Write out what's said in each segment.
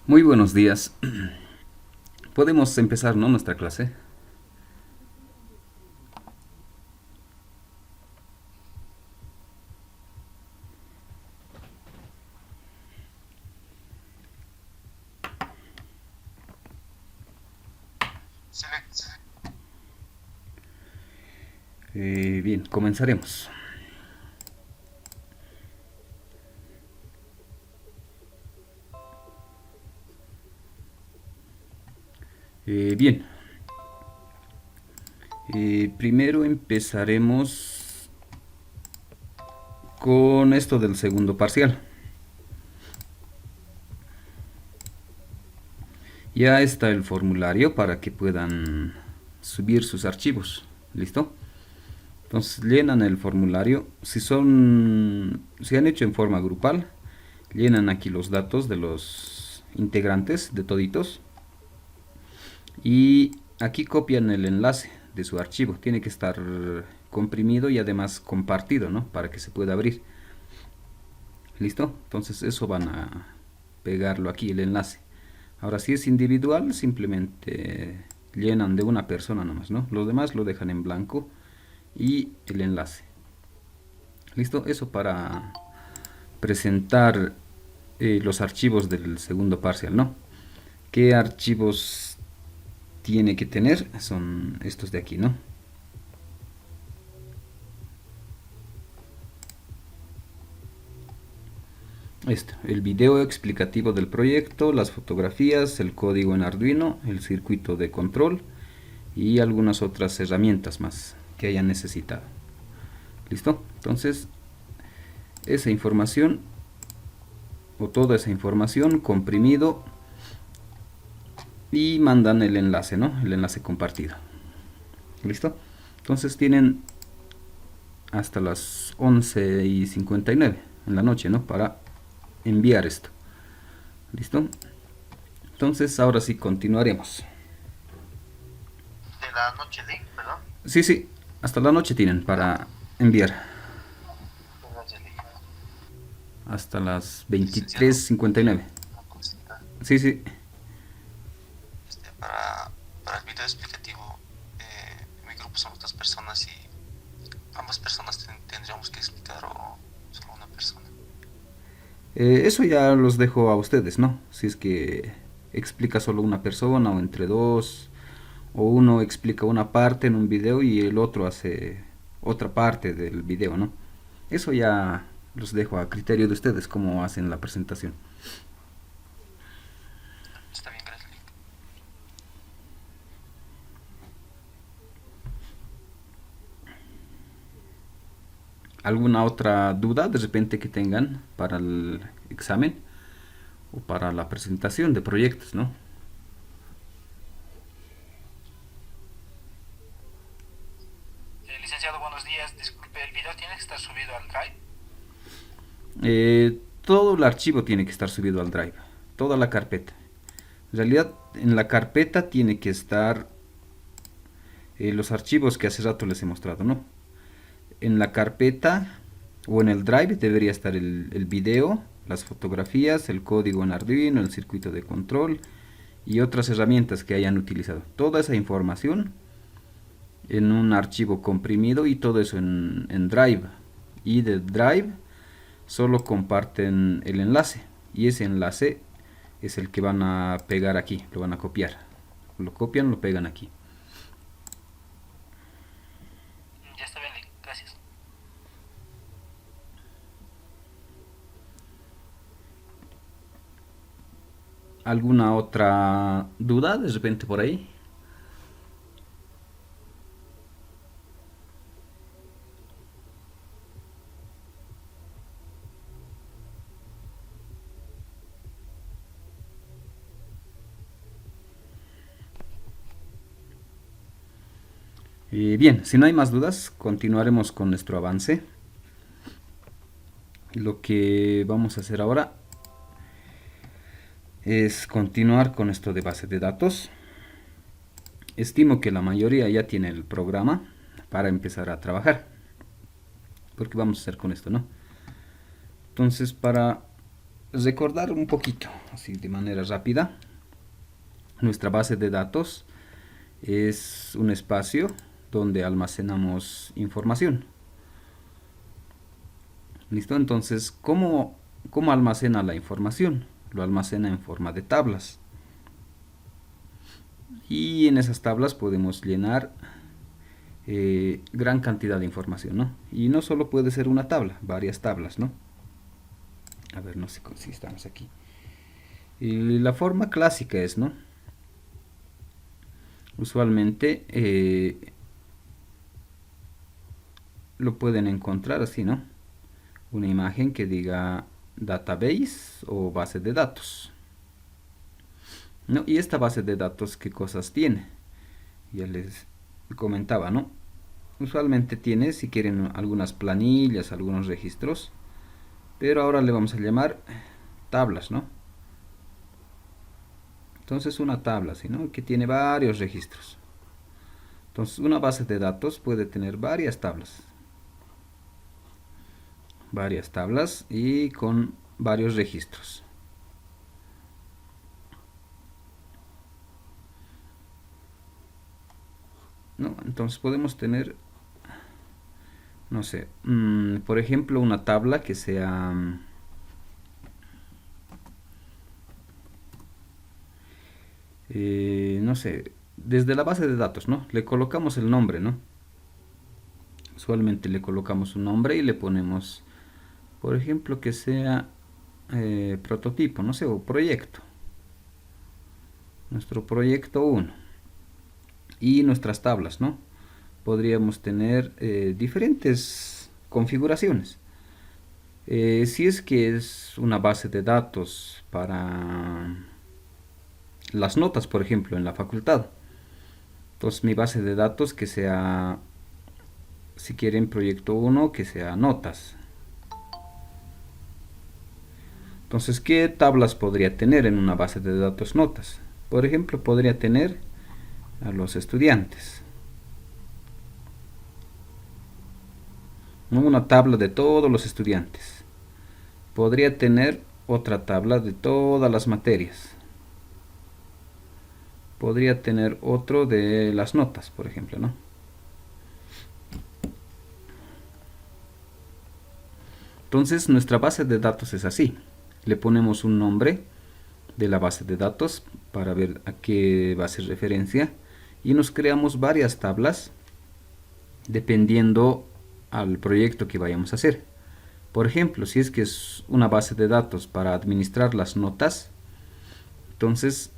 Muy buenos días. Podemos empezar, ¿no? Nuestra clase. Bien, comenzaremos. Bien, primero empezaremos con esto del segundo parcial. Ya está el formulario para que puedan subir sus archivos. ¿Listo? Entonces llenan el formulario. Si han hecho en forma grupal, llenan aquí los datos de los integrantes de toditos. Y aquí copian el enlace de su archivo. Tiene que estar comprimido y además compartido, ¿no? Para que se pueda abrir. ¿Listo? Entonces eso van a pegarlo aquí, el enlace. Ahora si es individual, simplemente llenan de una persona nomás, ¿no? Los demás lo dejan en blanco y el enlace. ¿Listo? Eso para presentar los archivos del segundo parcial, ¿no? ¿Qué archivos tiene que tener? Son estos de aquí, ¿no? Esto, el video explicativo del proyecto, las fotografías, el código en Arduino, el circuito de control y algunas otras herramientas más que hayan necesitado. ¿Listo? Entonces, esa información o toda esa información comprimido y mandan el enlace, ¿no? El enlace compartido. ¿Listo? Entonces tienen hasta las 11:59 en la noche, ¿no? Para enviar esto. ¿Listo? Entonces ahora sí continuaremos. De la noche de, perdón, Sí, sí, hasta la noche tienen para enviar. de la noche de, Hasta las licenciado, 23:59. una cosita, Sí, sí. para el video explicativo, en mi grupo somos dos personas y ambas personas tendríamos que explicar o solo una persona. Eso ya los dejo a ustedes, ¿no? Si es que explica solo una persona o entre dos, o uno explica una parte en un video y el otro hace otra parte del video, ¿no? Eso ya los dejo a criterio de ustedes cómo hacen la presentación. Está bien, gracias. ¿Alguna otra duda de repente que tengan para el examen o para la presentación de proyectos, ¿no? Licenciado, buenos días. Disculpe, ¿el video tiene que estar subido al Drive? Todo el archivo tiene que estar subido al Drive, toda la carpeta. En realidad, en la carpeta tiene que estar los archivos que hace rato les he mostrado, ¿no? En la carpeta o en el Drive debería estar el video, las fotografías, el código en Arduino, el circuito de control y otras herramientas que hayan utilizado. Toda esa información en un archivo comprimido y todo eso en Drive. Y de Drive solo comparten el enlace y ese enlace es el que van a pegar aquí, lo van a copiar. Lo copian, lo pegan aquí. Ya está bien, gracias. ¿Alguna otra duda de repente por ahí? Bien, si no hay más dudas, continuaremos con nuestro avance. Lo que vamos a hacer ahora es continuar con esto de base de datos. Estimo que la mayoría ya tiene el programa para empezar a trabajar. Porque vamos a hacer con esto, ¿no? Entonces, para recordar un poquito, así de manera rápida, nuestra base de datos es un espacio donde almacenamos información. ¿Listo? Entonces, ¿cómo almacena la información? Lo almacena en forma de tablas. Y en esas tablas podemos llenar gran cantidad de información, ¿no? Y no solo puede ser una tabla, varias tablas, ¿no? A ver, no sé si estamos aquí. Y la forma clásica es, ¿no? Usualmente lo pueden encontrar así, ¿no? Una imagen que diga database o base de datos, ¿no? Y esta base de datos, ¿qué cosas tiene? Ya les comentaba, ¿no? Usualmente tiene, si quieren, algunas planillas, algunos registros, pero ahora le vamos a llamar tablas, ¿no? Entonces una tabla, ¿sí, no? Que tiene varios registros. Entonces una base de datos puede tener varias tablas y con varios registros. ¿No? Entonces podemos tener, no sé, por ejemplo, una tabla que sea, no sé, desde la base de datos, ¿no? Le colocamos el nombre, ¿no? Usualmente le colocamos un nombre y le ponemos, por ejemplo, que sea prototipo, no sé, o proyecto. Nuestro proyecto 1. Y nuestras tablas, ¿no? Podríamos tener diferentes configuraciones. Si es que es una base de datos para las notas, por ejemplo, en la facultad. Entonces mi base de datos que sea, si quieren proyecto 1, que sea notas. Entonces, ¿qué tablas podría tener en una base de datos notas? Por ejemplo, podría tener a los estudiantes. Una tabla de todos los estudiantes. Podría tener otra tabla de todas las materias. Podría tener otro de las notas, por ejemplo, ¿no? Entonces, nuestra base de datos es así. Le ponemos un nombre de la base de datos para ver a qué va a hacer referencia y nos creamos varias tablas dependiendo al proyecto que vayamos a hacer. Por ejemplo, si es que es una base de datos para administrar las notas, entonces,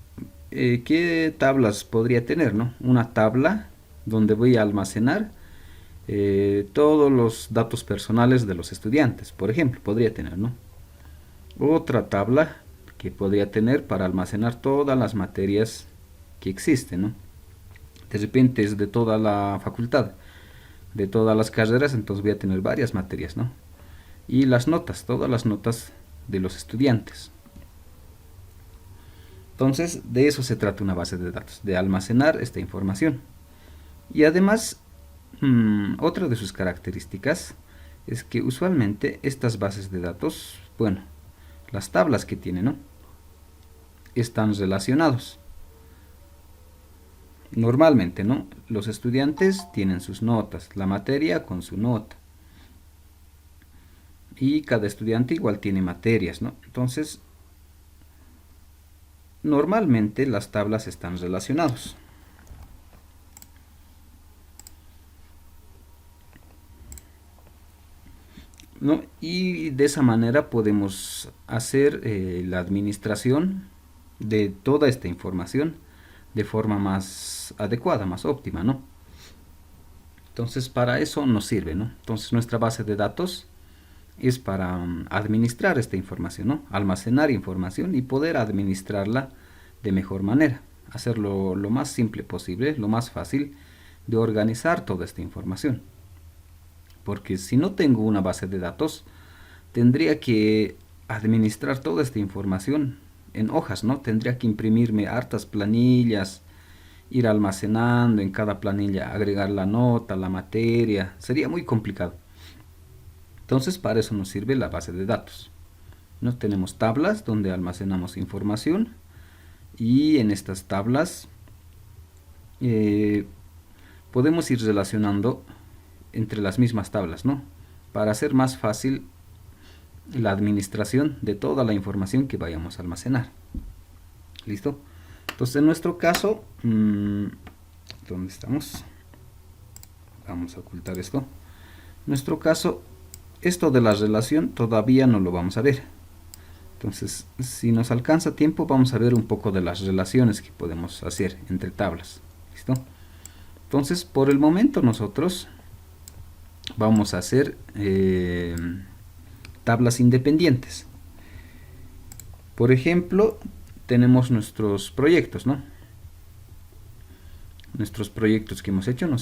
¿qué tablas podría tener, no? Una tabla donde voy a almacenar todos los datos personales de los estudiantes, por ejemplo, podría tener, ¿no? Otra tabla que podría tener para almacenar todas las materias que existen, ¿no? De repente es de toda la facultad, de todas las carreras, entonces voy a tener varias materias, ¿no? Y las notas, todas las notas de los estudiantes. Entonces, de eso se trata una base de datos, de almacenar esta información. Y además, otra de sus características es que usualmente estas bases de datos, bueno, las tablas que tienen, ¿no? Están relacionados. Normalmente, ¿no? Los estudiantes tienen sus notas, la materia con su nota. Y cada estudiante igual tiene materias, ¿no? Entonces, normalmente las tablas están relacionadas. ¿No? Y de esa manera podemos hacer la administración de toda esta información de forma más adecuada, más óptima, ¿no? Entonces para eso nos sirve, ¿no? Entonces nuestra base de datos es para administrar esta información, ¿no? Almacenar información y poder administrarla de mejor manera, hacerlo lo más simple posible, lo más fácil de organizar toda esta información. Porque si no tengo una base de datos, tendría que administrar toda esta información en hojas, ¿no? Tendría que imprimirme hartas planillas, ir almacenando en cada planilla, agregar la nota, la materia, sería muy complicado. Entonces para eso nos sirve la base de datos. ¿no? Tenemos tablas donde almacenamos información, y en estas tablas podemos ir relacionando entre las mismas tablas, ¿no? Para hacer más fácil la administración de toda la información que vayamos a almacenar. ¿Listo? Entonces, en nuestro caso, ¿dónde estamos? Vamos a ocultar esto. En nuestro caso, esto de la relación todavía no lo vamos a ver. Entonces, si nos alcanza tiempo, vamos a ver un poco de las relaciones que podemos hacer entre tablas. ¿Listo? Entonces, por el momento nosotros vamos a hacer tablas independientes. Por ejemplo, tenemos nuestros proyectos, ¿no? Nuestros proyectos que hemos hecho, no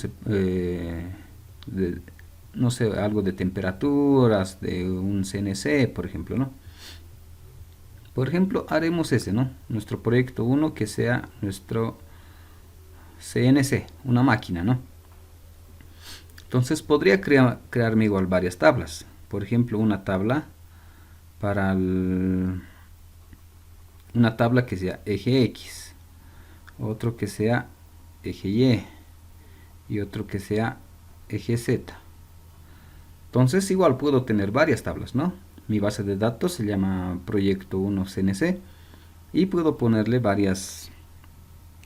sé, algo de temperaturas, de un CNC, por ejemplo, ¿no? Por ejemplo, haremos ese, ¿no? Nuestro proyecto 1 que sea nuestro CNC, una máquina, ¿no? Entonces podría crearme igual varias tablas. Por ejemplo, una tabla para una tabla que sea eje X, otro que sea eje Y y otro que sea eje Z. Entonces igual puedo tener varias tablas, ¿no? Mi base de datos se llama proyecto 1 CNC y puedo ponerle varias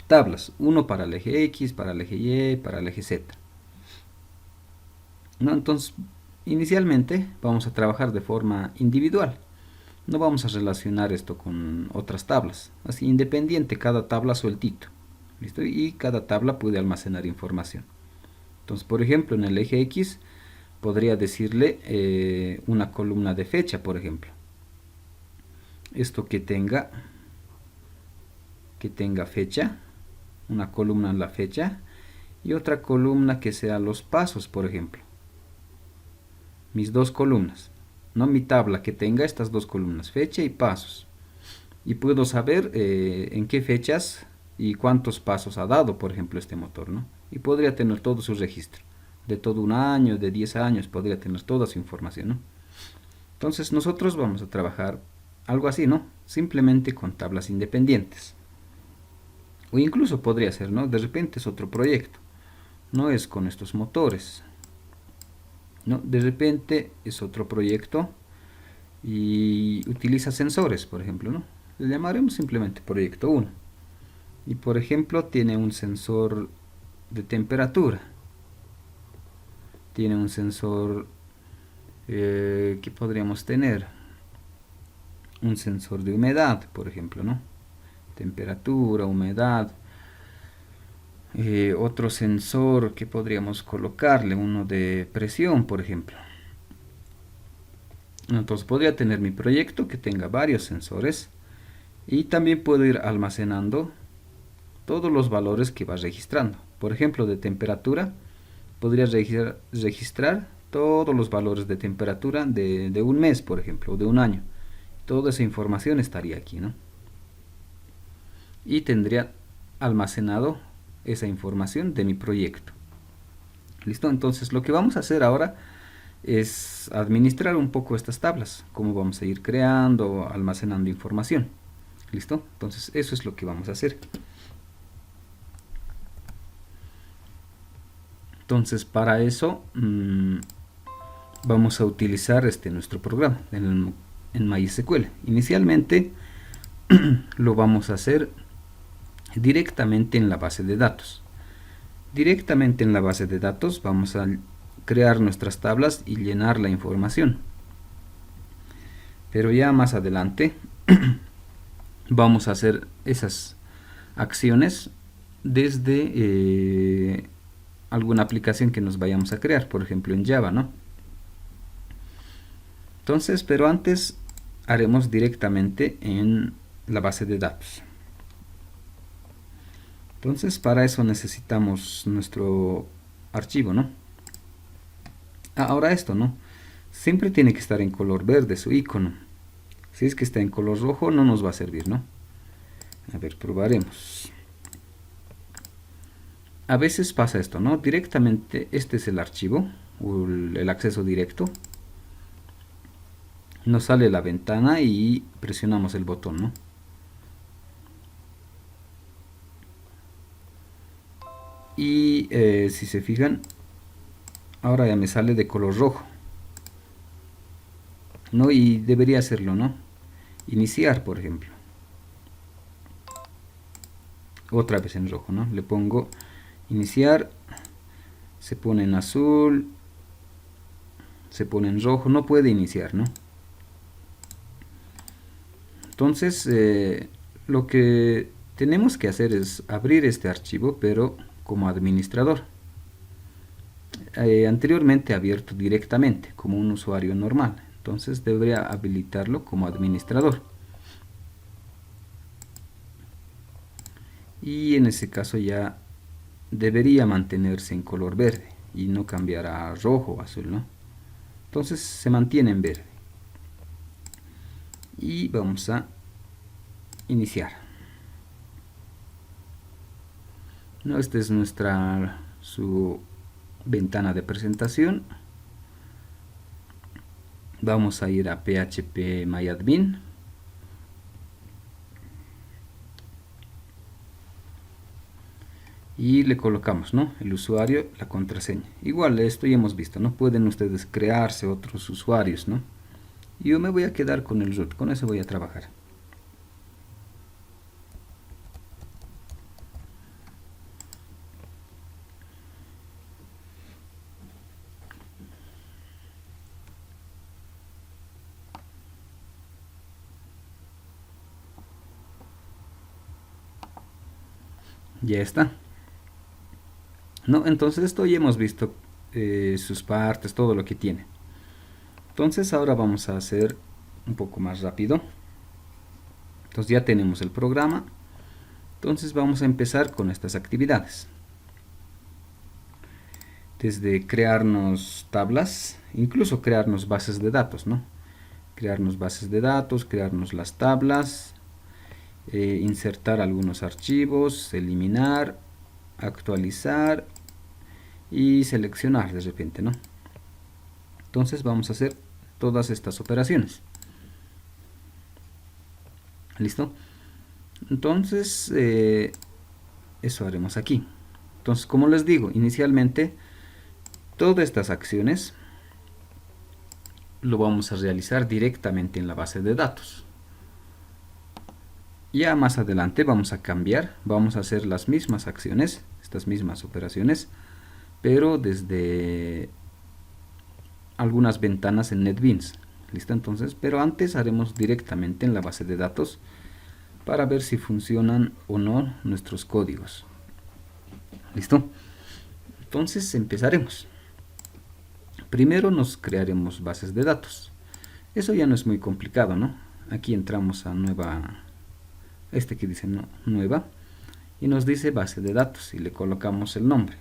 tablas, uno para el eje X, para el eje Y, para el eje Z, ¿no? Entonces inicialmente vamos a trabajar de forma individual, no vamos a relacionar esto con otras tablas, así independiente, cada tabla sueltito, ¿listo? Y cada tabla puede almacenar información. Entonces, por ejemplo, en el eje X podría decirle una columna de fecha, por ejemplo, esto que tenga fecha, una columna en la fecha y otra columna que sea los pasos, por ejemplo. Mis dos columnas, no mi tabla que tenga estas dos columnas, fecha y pasos. Y puedo saber en qué fechas y cuántos pasos ha dado, por ejemplo, este motor, ¿no? Y podría tener todo su registro, de todo un año, de 10 años, podría tener toda su información, ¿no? Entonces nosotros vamos a trabajar algo así, ¿no? Simplemente con tablas independientes. O incluso podría ser, ¿no? De repente es otro proyecto, no es con estos motores, ¿no? De repente es otro proyecto y utiliza sensores, por ejemplo, ¿no? Le llamaremos simplemente proyecto 1. Y por ejemplo tiene un sensor de temperatura, tiene un sensor que podríamos tener, un sensor de humedad, por ejemplo, ¿no? Temperatura, humedad. Otro sensor que podríamos colocarle, uno de presión, por ejemplo. Entonces podría tener mi proyecto que tenga varios sensores y también puedo ir almacenando todos los valores que va registrando. Por ejemplo, de temperatura, podría registrar todos los valores de temperatura de un mes, por ejemplo, o de un año. Toda esa información estaría aquí, ¿no? Y tendría almacenado esa información de mi proyecto. ¿Listo? Entonces lo que vamos a hacer ahora es administrar un poco estas tablas, cómo vamos a ir creando, almacenando información. ¿Listo? Entonces eso es lo que vamos a hacer. Entonces para eso vamos a utilizar nuestro programa en MySQL. Inicialmente lo vamos a hacer directamente en la base de datos. Directamente en la base de datos vamos a crear nuestras tablas y llenar la información. Pero ya más adelante vamos a hacer esas acciones desde alguna aplicación que nos vayamos a crear, por ejemplo en Java, ¿no? Entonces, pero antes haremos directamente en la base de datos. Entonces para eso necesitamos nuestro archivo, ¿no? Ahora esto, ¿no? Siempre tiene que estar en color verde su icono. Si es que está en color rojo no nos va a servir, ¿no? A ver, probaremos. A veces pasa esto, ¿no? Directamente este es el archivo, o el acceso directo. nos sale la ventana y presionamos el botón, ¿no? Y si se fijan, ahora ya me sale de color rojo, ¿no? Y debería hacerlo, ¿no? Iniciar, por ejemplo. Otra vez en rojo, ¿no? Le pongo iniciar, se pone en azul, se pone en rojo, no puede iniciar, ¿no? Entonces, lo que tenemos que hacer es abrir este archivo, pero como administrador. Anteriormente abierto directamente, como un usuario normal. Entonces, debería habilitarlo como administrador. Y en ese caso ya debería mantenerse en color verde y no cambiar a rojo o azul, ¿no? Entonces se mantiene en verde. Y vamos a iniciar. ¿No? Esta es su ventana de presentación. Vamos a ir a phpMyAdmin. Y le colocamos, ¿no? El usuario, la contraseña. Igual esto ya hemos visto, ¿no? Pueden ustedes crearse otros usuarios, ¿no? Yo me voy a quedar con el root, con eso voy a trabajar. Ya está. ¿No? Entonces esto ya hemos visto sus partes, todo lo que tiene. Entonces ahora vamos a hacer un poco más rápido. Entonces ya tenemos el programa. Entonces vamos a empezar con estas actividades. Desde crearnos tablas, incluso crearnos bases de datos, ¿no? Crearnos bases de datos, crearnos las tablas, insertar algunos archivos, eliminar, actualizar y seleccionar de repente, ¿no? Entonces vamos a hacer todas estas operaciones. ¿Listo? Entonces eso haremos aquí. Entonces, como les digo, inicialmente todas estas acciones lo vamos a realizar directamente en la base de datos. Ya más adelante vamos a cambiar, vamos a hacer las mismas acciones, estas mismas operaciones, pero desde algunas ventanas en NetBeans. ¿Listo? Entonces, pero antes haremos directamente en la base de datos para ver si funcionan o no nuestros códigos. ¿Listo? Entonces empezaremos. Primero nos crearemos bases de datos. Eso ya no es muy complicado, ¿no? Aquí entramos a nueva, que dice nueva, y nos dice base de datos y le colocamos el nombre.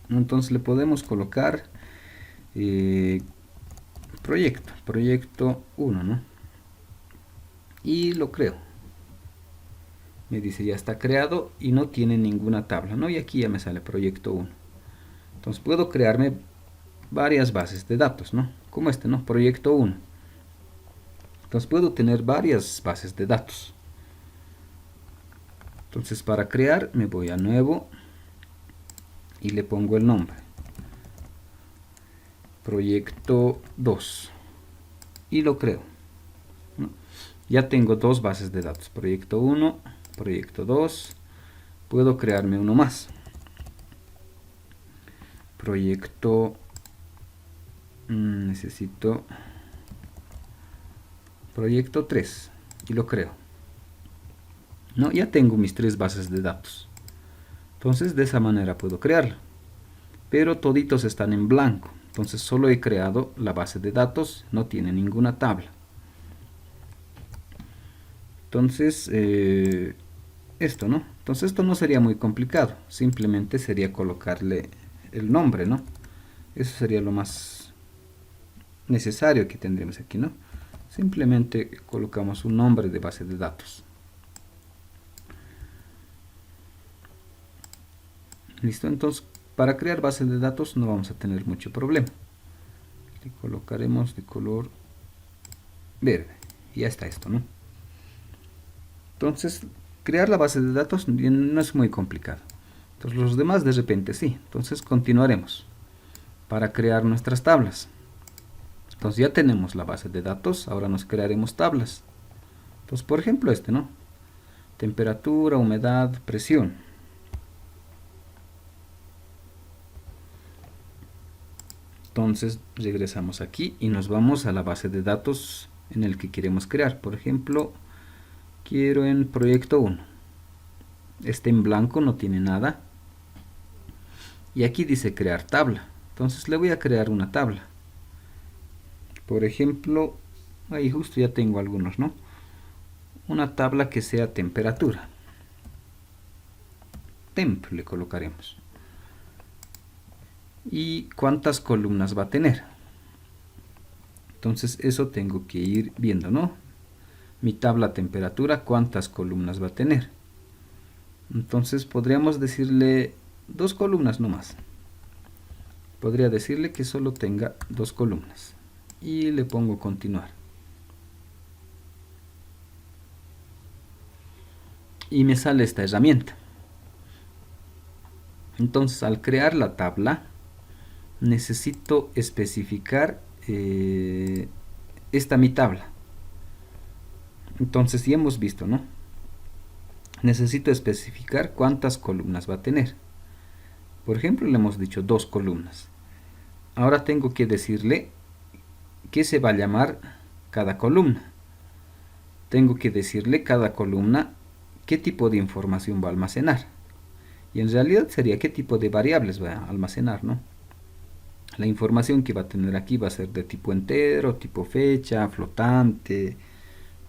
Entonces le podemos colocar proyecto 1, ¿no? Y lo creo. Me dice ya está creado y no tiene ninguna tabla, ¿no? Y aquí ya me sale proyecto 1. Entonces puedo crearme varias bases de datos, ¿no? Como ¿no? Proyecto 1. Entonces puedo tener varias bases de datos. Entonces para crear me voy a nuevo y le pongo el nombre. Proyecto 2. Y lo creo, ¿no? Ya tengo dos bases de datos, proyecto 1, proyecto 2. Puedo crearme uno más. Proyecto, necesito proyecto 3 y lo creo, ¿no? Ya tengo mis tres bases de datos. Entonces de esa manera puedo crearlo, pero toditos están en blanco. Entonces solo he creado la base de datos, no tiene ninguna tabla. Entonces esto, ¿no? Entonces esto no sería muy complicado, simplemente sería colocarle el nombre, ¿no? Eso sería lo más necesario que tendremos aquí, ¿no? Simplemente colocamos un nombre de base de datos. Listo, entonces para crear base de datos no vamos a tener mucho problema. Le colocaremos de color verde. Y ya está esto, ¿no? Entonces, crear la base de datos no es muy complicado. Entonces, los demás de repente sí. Entonces, continuaremos para crear nuestras tablas. Entonces, ya tenemos la base de datos. Ahora nos crearemos tablas. Entonces, por ejemplo, este, ¿no? Temperatura, humedad, presión. Entonces, regresamos aquí y nos vamos a la base de datos en el que queremos crear. Por ejemplo, quiero en proyecto 1. Este en blanco, no tiene nada. Y aquí dice crear tabla. Entonces le voy a crear una tabla. Por ejemplo, ahí justo ya tengo algunos, ¿no? Una tabla que sea temperatura. Temp le colocaremos. ¿Y cuántas columnas va a tener? Entonces eso tengo que ir viendo, ¿no? Mi tabla temperatura, ¿cuántas columnas va a tener? Entonces podríamos decirle 2 columnas nomás. Podría decirle que solo tenga 2 columnas. Y le pongo continuar. Y me sale esta herramienta. Entonces al crear la tabla necesito especificar esta mi tabla. Entonces ya hemos visto, ¿no? Necesito especificar cuántas columnas va a tener. Por ejemplo, le hemos dicho 2 columnas. Ahora tengo que decirle qué se va a llamar cada columna. Tengo que decirle cada columna qué tipo de información va a almacenar. Y en realidad sería qué tipo de variables va a almacenar, ¿no? La información que va a tener aquí va a ser de tipo entero, tipo fecha, flotante,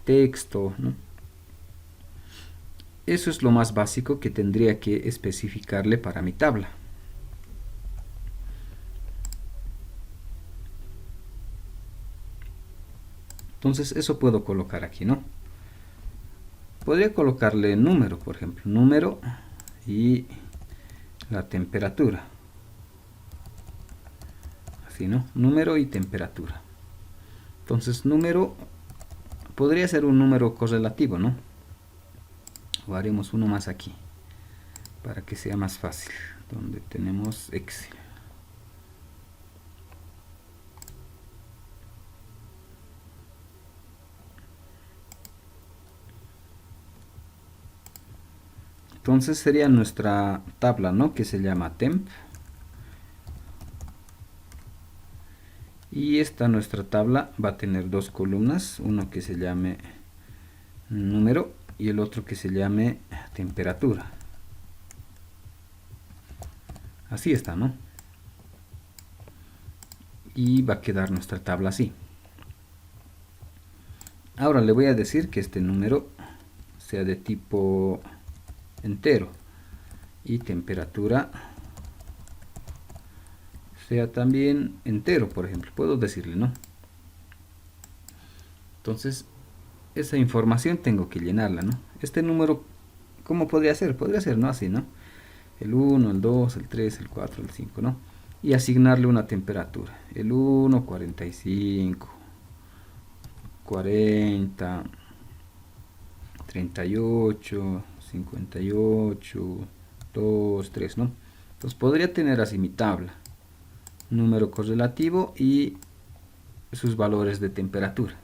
texto, ¿no? Eso es lo más básico que tendría que especificarle para mi tabla. Entonces eso puedo colocar aquí, ¿no? Podría colocarle número, por ejemplo, número y la temperatura. Así, ¿no? Número y temperatura. Entonces número podría ser un número correlativo, ¿no? O haremos uno más aquí para que sea más fácil, donde tenemos Excel. Entonces sería nuestra tabla, ¿no? Que se llama temp. Y esta nuestra tabla va a tener 2 columnas, uno que se llame número y el otro que se llame temperatura. Así está, ¿no? Y va a quedar nuestra tabla así. Ahora le voy a decir que este número sea de tipo entero y temperatura sea también entero, por ejemplo. Puedo decirle, ¿no? Entonces, esa información tengo que llenarla, ¿no? Este número, ¿cómo podría ser? Podría ser, ¿no? Así, ¿no? El 1, el 2, el 3, el 4, el 5, ¿no? Y asignarle una temperatura. El 1, 45, 40, 38, 58, 2, 3, ¿no? Entonces podría tener así mi tabla. Número correlativo y sus valores de temperatura.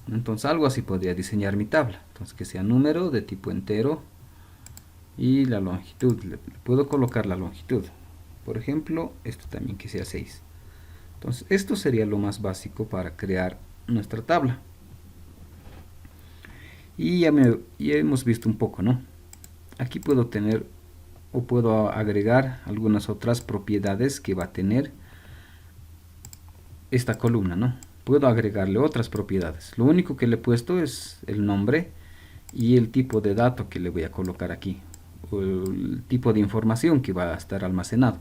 Entonces algo así podría diseñar mi tabla. Entonces que sea número de tipo entero y la longitud. Le puedo colocar la longitud. Por ejemplo, esto también que sea 6. Entonces esto sería lo más básico para crear nuestra tabla. Y ya hemos visto un poco, ¿no? Aquí puedo tener o puedo agregar algunas otras propiedades que va a tener esta columna, ¿no? Puedo agregarle otras propiedades. Lo único que le he puesto es el nombre y el tipo de dato que le voy a colocar aquí, o el tipo de información que va a estar almacenado.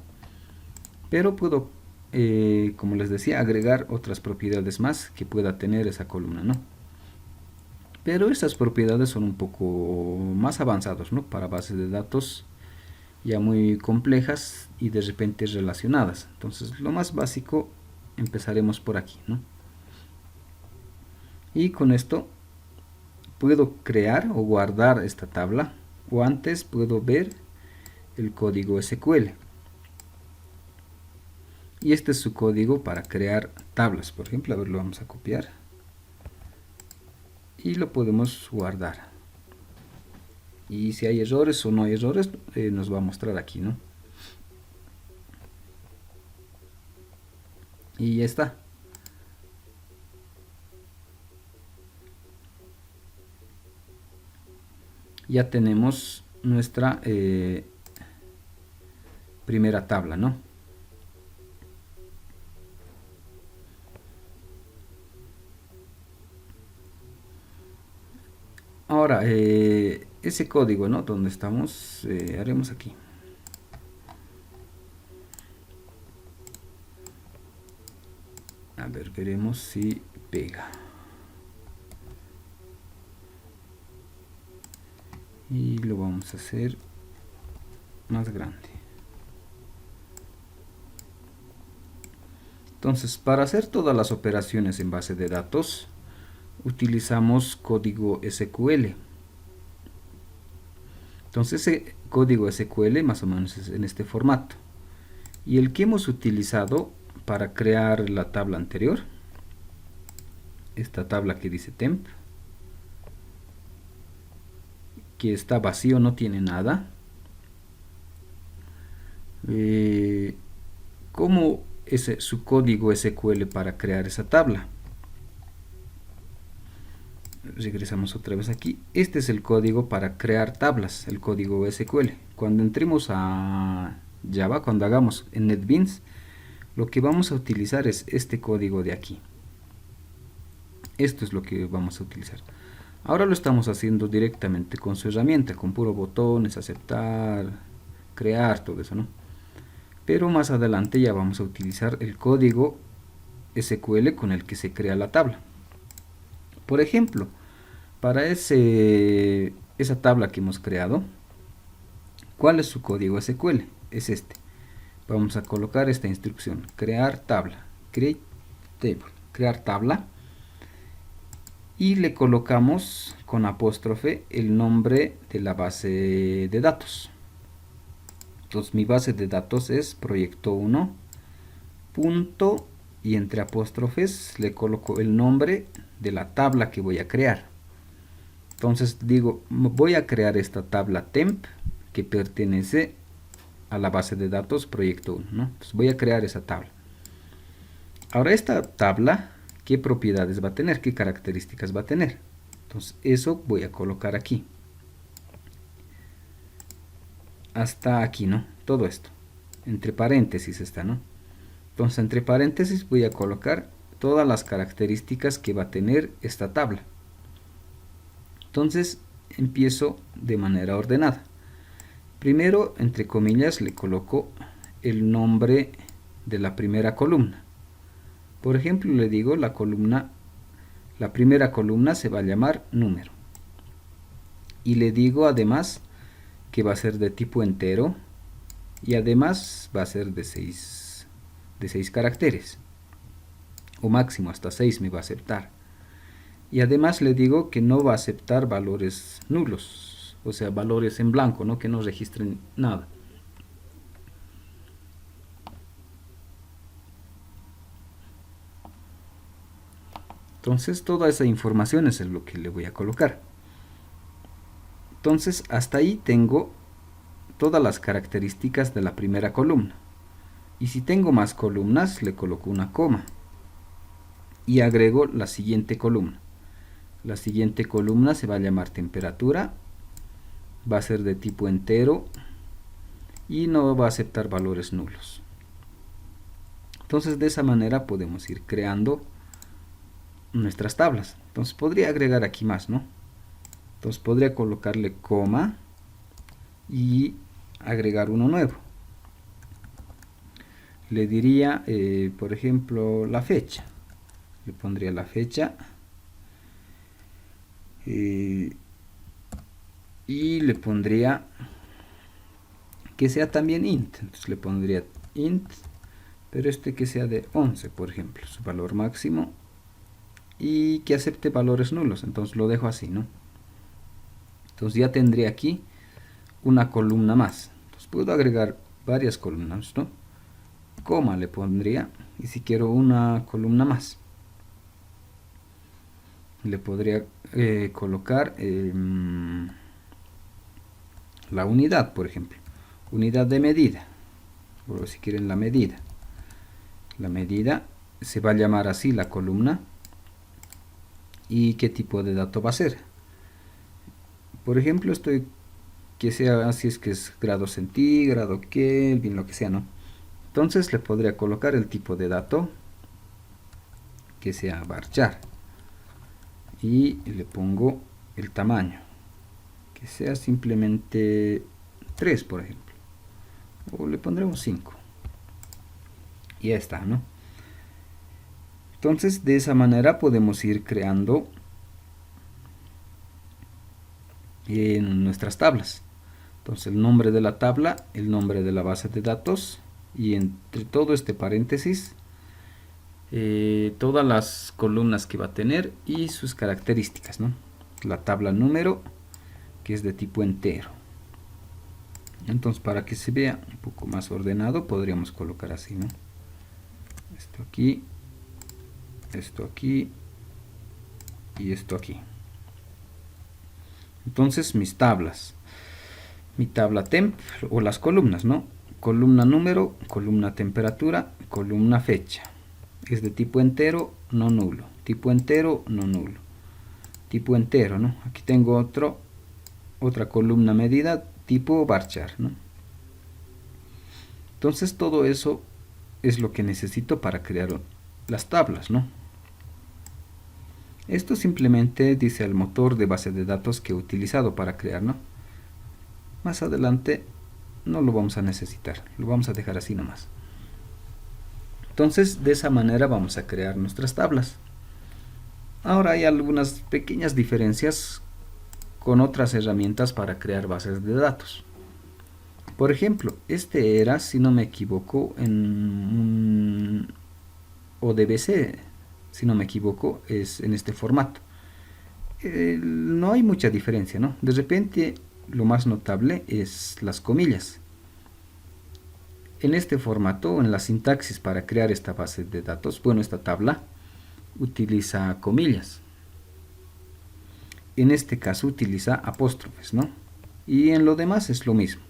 Pero puedo, como les decía, agregar otras propiedades más que pueda tener esa columna, ¿no? Pero esas propiedades son un poco más avanzados, ¿no? Para bases de datos ya muy complejas y de repente relacionadas. Entonces lo más básico empezaremos por aquí, ¿no? Y con esto puedo crear o guardar esta tabla, o antes puedo ver el código SQL. Y este es su código para crear tablas. Por ejemplo, a ver, lo vamos a copiar y lo podemos guardar. Y si hay errores o no hay errores, nos va a mostrar aquí, ¿no? Y ya está. Ya tenemos nuestra primera tabla, ¿no? Ahora, ese código, ¿no? Donde estamos, haremos aquí. A ver, veremos si pega. Y lo vamos a hacer más grande. Entonces, para hacer todas las operaciones en base de datos, utilizamos código SQL. Entonces, ese código SQL más o menos es en este formato. Y el que hemos utilizado para crear la tabla anterior, esta tabla que dice temp, que está vacío, no tiene nada. ¿Cómo es su código SQL para crear esa tabla? Regresamos otra vez aquí. Este es el código para crear tablas, el código SQL. Cuando entremos a Java, cuando hagamos en NetBeans, lo que vamos a utilizar es este código de aquí. Esto es lo que vamos a utilizar. Ahora lo estamos haciendo directamente con su herramienta, con puro botones, aceptar, crear, todo eso, ¿no? Pero más adelante ya vamos a utilizar el código SQL con el que se crea la tabla. Por ejemplo, para esa tabla que hemos creado, ¿cuál es su código SQL? Es este. Vamos a colocar esta instrucción, crear tabla, create table, crear tabla, y le colocamos con apóstrofe el nombre de la base de datos. Entonces mi base de datos es proyecto 1, punto, y entre apóstrofes le coloco el nombre de la tabla que voy a crear. Entonces digo, voy a crear esta tabla temp que pertenece a la base de datos proyecto 1, ¿no? Entonces voy a crear esa tabla. Ahora esta tabla, ¿qué propiedades va a tener? ¿Qué características va a tener? Entonces eso voy a colocar aquí. Hasta aquí, ¿no? Todo esto. Entre paréntesis está, ¿no? Entonces entre paréntesis voy a colocar todas las características que va a tener esta tabla. Entonces empiezo de manera ordenada. Primero, entre comillas, le coloco el nombre de la primera columna. Por ejemplo, le digo la primera columna se va a llamar número. Y le digo además que va a ser de tipo entero y además va a ser de 6 caracteres. O máximo hasta 6 me va a aceptar. Y además le digo que no va a aceptar valores nulos, o sea, valores en blanco, ¿no? Que no registren nada. Entonces toda esa información es lo que le voy a colocar. Entonces hasta ahí tengo todas las características de la primera columna. Y si tengo más columnas, le coloco una coma. Y agrego la siguiente columna. La siguiente columna se va a llamar temperatura. Va a ser de tipo entero. Y no va a aceptar valores nulos. Entonces de esa manera podemos ir creando nuestras tablas. Entonces podría agregar aquí más, ¿no? Entonces podría colocarle coma y agregar uno nuevo. Le diría, por ejemplo, la fecha. Le pondría la fecha. Y le pondría que sea también int, entonces le pondría int, pero que sea de 11, por ejemplo, su valor máximo, y que acepte valores nulos, entonces lo dejo así, ¿no? Entonces ya tendría aquí una columna más, entonces puedo agregar varias columnas, ¿no? Coma le pondría, y si quiero una columna más, le podría colocar la unidad, por ejemplo, unidad de medida, o si quieren la medida se va a llamar así la columna, y qué tipo de dato va a ser. Por ejemplo, que sea, si es que es grado centígrado, Kelvin, lo que sea, ¿no? Entonces le podría colocar el tipo de dato, que sea varchar, y le pongo el tamaño, que sea simplemente 3, por ejemplo, o le pondremos 5, y ya está, ¿no? Entonces de esa manera podemos ir creando en nuestras tablas. Entonces el nombre de la tabla, el nombre de la base de datos, y entre todo este paréntesis todas las columnas que va a tener y sus características, ¿no? La tabla número, que es de tipo entero. Entonces para que se vea un poco más ordenado podríamos colocar así, ¿no? Esto aquí y esto aquí. Entonces mis tablas, mi tabla temp o las columnas, ¿no? Columna número, columna temperatura, columna fecha. Es de tipo entero, no nulo. Tipo entero, no nulo. Tipo entero, ¿no? Aquí tengo otra columna medida tipo varchar, ¿no? Entonces todo eso es lo que necesito para crear las tablas, ¿no? Esto simplemente dice el motor de base de datos que he utilizado para crear, ¿no? Más adelante no lo vamos a necesitar, lo vamos a dejar así nomás. Entonces de esa manera vamos a crear nuestras tablas. Ahora hay algunas pequeñas diferencias con otras herramientas para crear bases de datos. Por ejemplo, este era, si no me equivoco, en un ODBC, si no me equivoco, es en este formato. No hay mucha diferencia, ¿no? De repente, lo más notable es las comillas. En este formato, en la sintaxis para crear esta base de datos, bueno, esta tabla, utiliza comillas. En este caso utiliza apóstrofes, ¿no? Y en lo demás es lo mismo.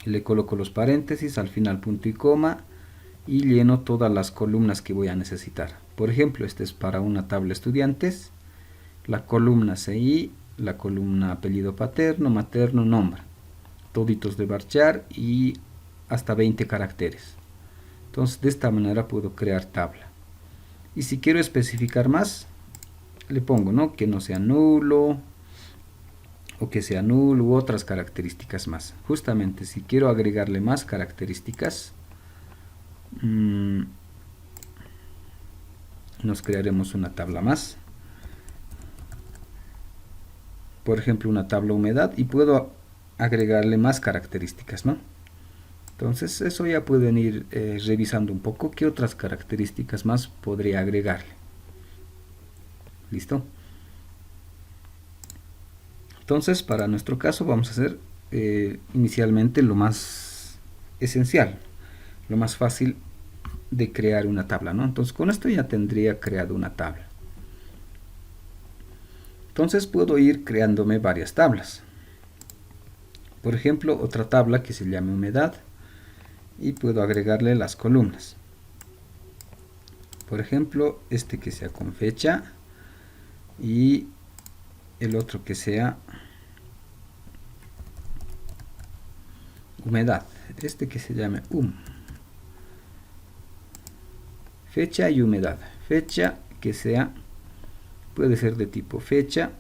Le coloco los paréntesis, al final punto y coma, y lleno todas las columnas que voy a necesitar. Por ejemplo, este es para una tabla estudiantes, la columna CI, la columna apellido paterno, materno, nombre, toditos de varchar y hasta 20 caracteres. Entonces de esta manera puedo crear tabla. Y si quiero especificar más, le pongo, ¿no?, que no sea nulo, o que sea nulo, u otras características más. Justamente si quiero agregarle más características, nos crearemos una tabla más. Por ejemplo, una tabla humedad, y puedo agregarle más características, ¿no? Entonces eso ya pueden ir revisando un poco qué otras características más podría agregarle. ¿Listo? Entonces para nuestro caso vamos a hacer inicialmente lo más esencial, lo más fácil de crear una tabla, ¿no? Entonces con esto ya tendría creado una tabla. Entonces puedo ir creándome varias tablas. Por ejemplo, otra tabla que se llame humedad, y puedo agregarle las columnas. Por ejemplo, este que sea con fecha y el otro que sea humedad. Este que se llame fecha y humedad. Fecha que sea, puede ser de tipo fecha.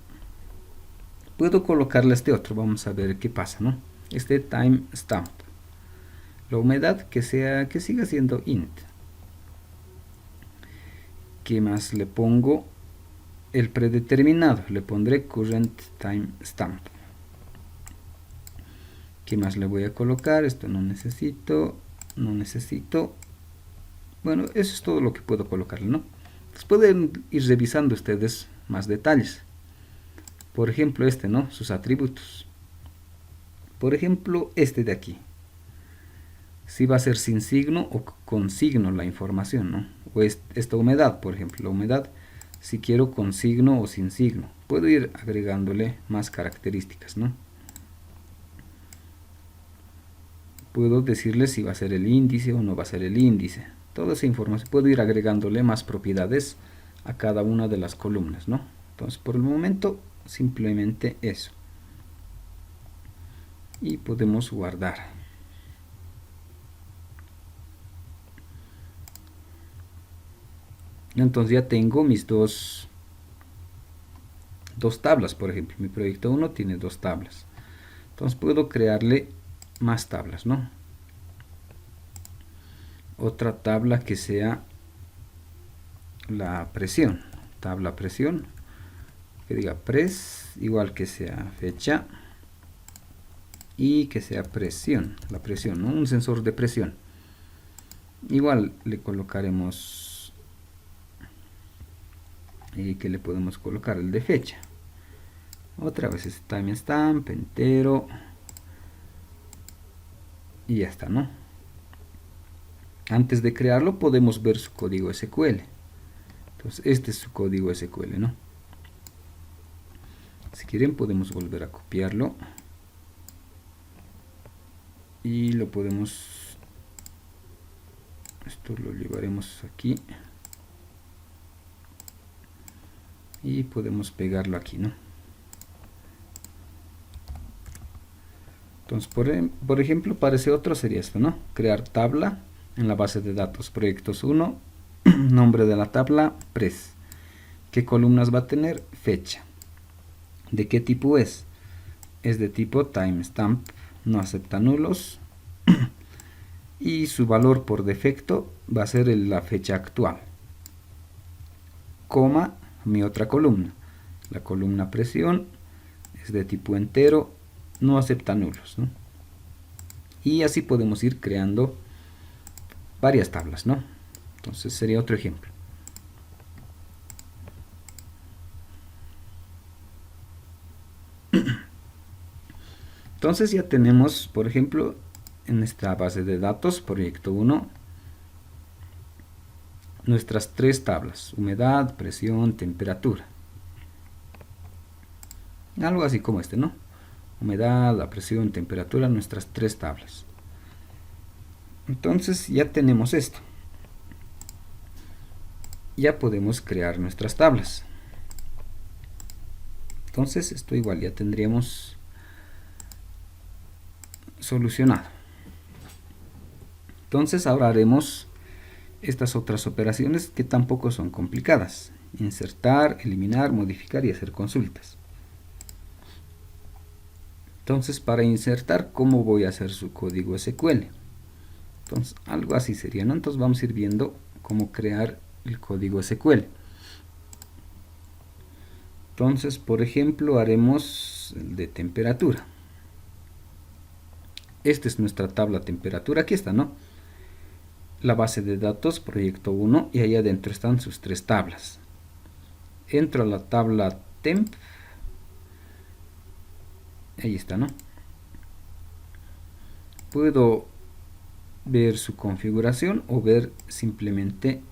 Puedo colocarle este otro, vamos a ver qué pasa, ¿no? Este time stamp. La humedad que siga siendo int. ¿Qué más le pongo? El predeterminado, le pondré current time stamp, ¿Qué más le voy a colocar? Esto no necesito. Bueno, eso es todo lo que puedo colocarle, ¿no? Entonces pueden ir revisando ustedes más detalles. Por ejemplo, ¿no? Sus atributos. Por ejemplo, de aquí. Si va a ser sin signo o con signo la información, ¿no? O esta humedad, por ejemplo, la humedad, si quiero con signo o sin signo. Puedo ir agregándole más características, ¿no? Puedo decirle si va a ser el índice o no va a ser el índice. Toda esa información. Puedo ir agregándole más propiedades a cada una de las columnas, ¿no? Entonces, por el momento, simplemente eso. Y podemos guardar. Entonces ya tengo mis dos tablas, por ejemplo. Mi proyecto 1 tiene 2 tablas. Entonces puedo crearle más tablas, ¿no? Otra tabla que sea la presión. Tabla presión. Que diga pres, igual que sea fecha. Y que sea presión. La presión, ¿no? Un sensor de presión. Igual le colocaremos... que le podemos colocar el de fecha. Otra vez es timestamp, entero. Y ya está, ¿no? Antes de crearlo podemos ver su código SQL. Entonces este es su código SQL, ¿no? Si quieren podemos volver a copiarlo. Y lo podemos... Esto lo llevaremos aquí. Y podemos pegarlo aquí, ¿no? Entonces, por ejemplo, para ese otro sería esto, ¿no? Crear tabla en la base de datos. Proyectos 1, nombre de la tabla, pres. ¿Qué columnas va a tener? Fecha. ¿De qué tipo es? Es de tipo timestamp, no acepta nulos. Y su valor por defecto va a ser la fecha actual. Coma, mi otra columna. La columna presión es de tipo entero, no acepta nulos, ¿no? Y así podemos ir creando varias tablas, ¿no? Entonces sería otro ejemplo. Entonces ya tenemos, por ejemplo, en esta base de datos, proyecto 1, nuestras 3 tablas, humedad, presión, temperatura. Algo así como ¿no? Humedad, la presión, temperatura, nuestras 3 tablas. Entonces ya tenemos esto. Ya podemos crear nuestras tablas. Entonces esto igual ya tendríamos solucionado. Entonces ahora haremos estas otras operaciones que tampoco son complicadas. Insertar, eliminar, modificar y hacer consultas. Entonces para insertar, ¿cómo voy a hacer su código SQL? Entonces algo así sería, ¿no? Entonces vamos a ir viendo cómo crear el código SQL. Entonces, por ejemplo, haremos el de temperatura. Esta es nuestra tabla temperatura, aquí está, ¿no? La base de datos, proyecto 1, y ahí adentro están sus 3 tablas. Entro a la tabla temp. Ahí está, ¿no? Puedo ver su configuración o ver simplemente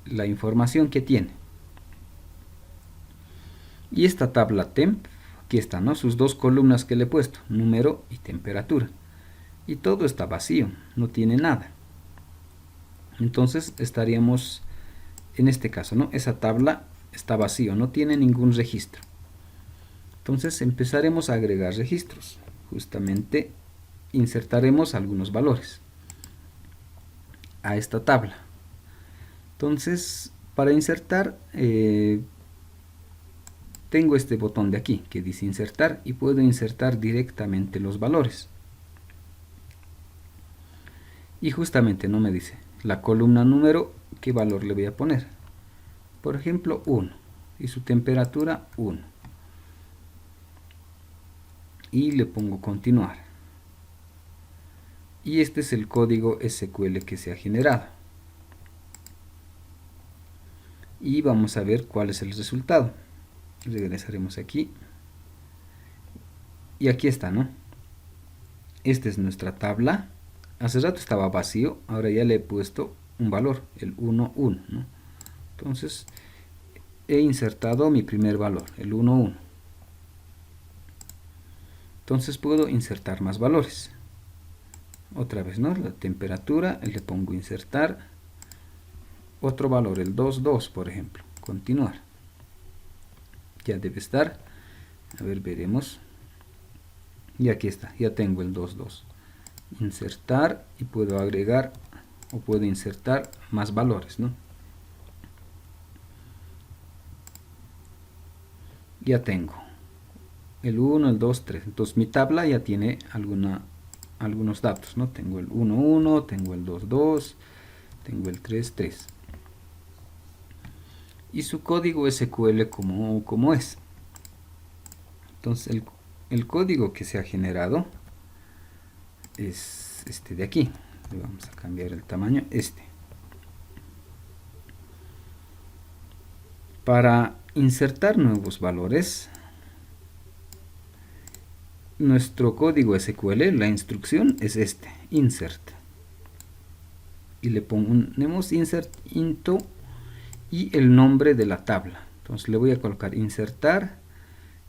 la información que tiene. Y esta tabla temp, aquí está, ¿no? Sus 2 columnas que le he puesto, número y temperatura. Y todo está vacío, no tiene nada. Entonces estaríamos en este caso, ¿no? Esa tabla está vacío, no tiene ningún registro. Entonces empezaremos a agregar registros. Justamente insertaremos algunos valores a esta tabla. Entonces, para insertar, tengo este botón de aquí que dice insertar y puedo insertar directamente los valores. Y justamente no me dice la columna número, qué valor le voy a poner. Por ejemplo, 1 y su temperatura 1. Y le pongo continuar. y este es el código SQL que se ha generado. Y vamos a ver cuál es el resultado. Regresaremos aquí. Y aquí está, ¿no? Esta es nuestra tabla. Hace rato estaba vacío, ahora ya le he puesto un valor, el 1, 1, ¿no? Entonces, he insertado mi primer valor, el 1, 1. Entonces puedo insertar más valores. Otra vez, ¿no? La temperatura, le pongo insertar. Otro valor, el 2, 2, por ejemplo. Continuar. Ya debe estar. A ver, veremos. Y aquí está, ya tengo el 2, 2. Insertar y puedo agregar o puedo insertar más valores, ¿no? Ya tengo el 1, el 2, 3. Entonces mi tabla ya tiene algunos datos, ¿no? Tengo el 1, 1, tengo el 2, 2, tengo el 3, 3. Y su código SQL como es. Entonces el código que se ha generado es este de aquí. Le vamos a cambiar el tamaño, este. Para insertar nuevos valores, nuestro código SQL, la instrucción es este, insert. Y le ponemos insert into y el nombre de la tabla. Entonces le voy a colocar insertar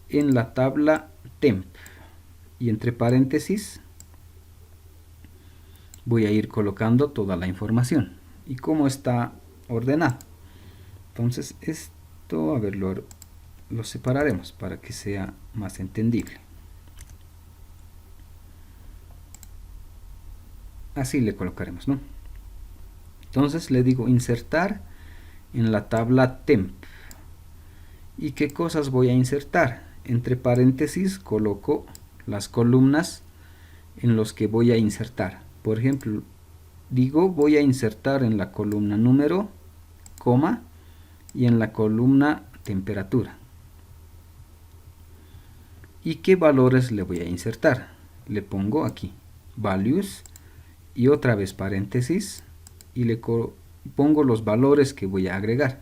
en la tabla temp. Y entre paréntesis voy a ir colocando toda la información y cómo está ordenado. Entonces esto, a ver, lo separaremos para que sea más entendible. Así le colocaremos, ¿no? Entonces le digo insertar en la tabla temp. ¿Y qué cosas voy a insertar? Entre paréntesis coloco las columnas en los que voy a insertar. Por ejemplo, digo voy a insertar en la columna número, coma, y en la columna temperatura. ¿Y qué valores le voy a insertar? Le pongo aquí values y otra vez paréntesis y le pongo los valores que voy a agregar.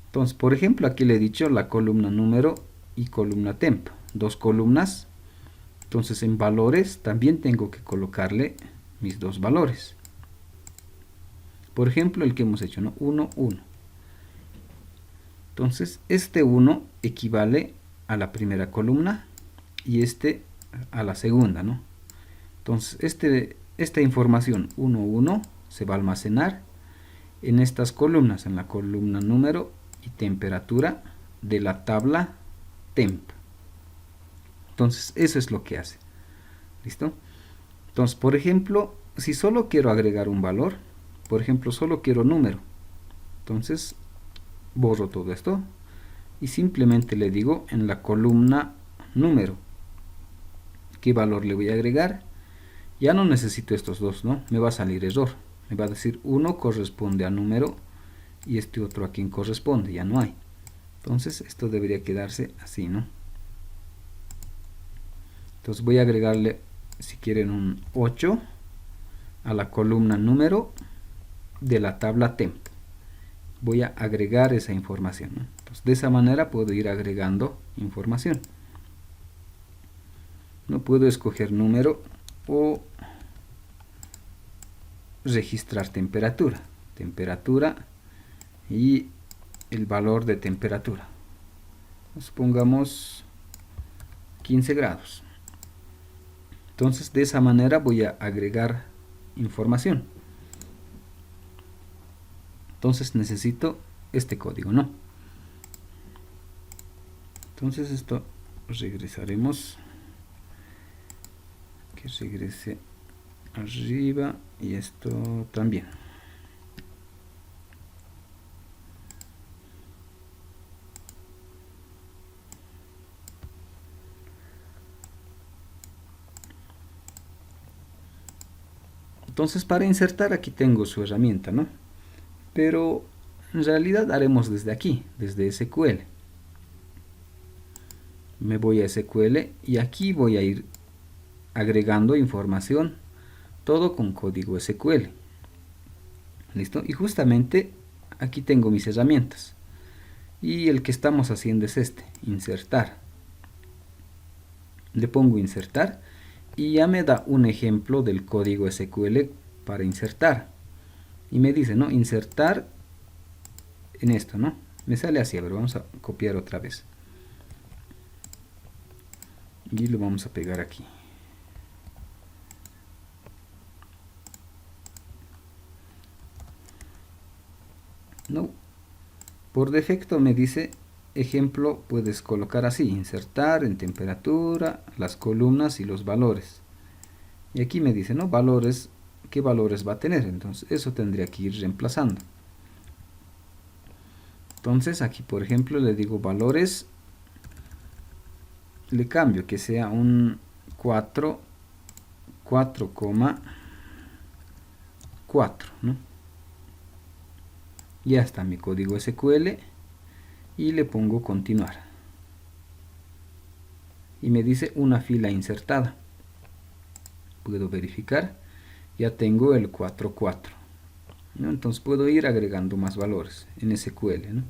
Entonces, por ejemplo, aquí le he dicho la columna número y columna temp, dos columnas. Entonces, en valores también tengo que colocarle mis dos valores. Por ejemplo, el que hemos hecho, ¿no? 1, 1. Entonces, este 1 equivale a la primera columna y este a la segunda, ¿no? Entonces, esta información 1, 1 se va a almacenar en estas columnas, en la columna número y temperatura de la tabla temp. Entonces, eso es lo que hace. ¿Listo? Entonces, por ejemplo, si solo quiero agregar un valor, por ejemplo, solo quiero número, entonces borro todo esto y simplemente le digo en la columna número qué valor le voy a agregar. Ya no necesito estos dos, ¿no? Me va a salir error. Me va a decir 1 corresponde a número y este otro a quien corresponde, ya no hay. Entonces esto debería quedarse así, ¿no? Entonces voy a agregarle, si quieren, un 8 a la columna número de la tabla temp. Voy a agregar esa información, ¿no? Entonces de esa manera puedo ir agregando información. No puedo escoger número o registrar temperatura. Temperatura y el valor de temperatura. Nos pongamos 15 grados. Entonces de esa manera voy a agregar información. Entonces necesito este código, ¿no? Entonces esto regresaremos. Que regrese arriba y esto también. Entonces para insertar aquí tengo su herramienta, ¿no? Pero en realidad haremos desde aquí, desde SQL. Me voy a SQL y aquí voy a ir agregando información todo con código SQL. ¿Listo? Y justamente aquí tengo mis herramientas. Y el que estamos haciendo es este, insertar. Le pongo insertar y ya me da un ejemplo del código SQL para insertar. Y me dice, ¿no? Insertar en esto, ¿no? Me sale así, a ver, vamos a copiar otra vez. Y lo vamos a pegar aquí. No, por defecto me dice ejemplo, puedes colocar así, insertar en temperatura, las columnas y los valores. Y aquí me dice, ¿no? Valores, ¿qué valores va a tener? Entonces eso tendría que ir reemplazando. Entonces aquí, por ejemplo, le digo valores, le cambio que sea un 4,4, ¿no? Ya está mi código SQL y le pongo continuar. Y me dice una fila insertada. Puedo verificar, ya tengo el 4,4, ¿no? Entonces puedo ir agregando más valores en SQL, ¿no?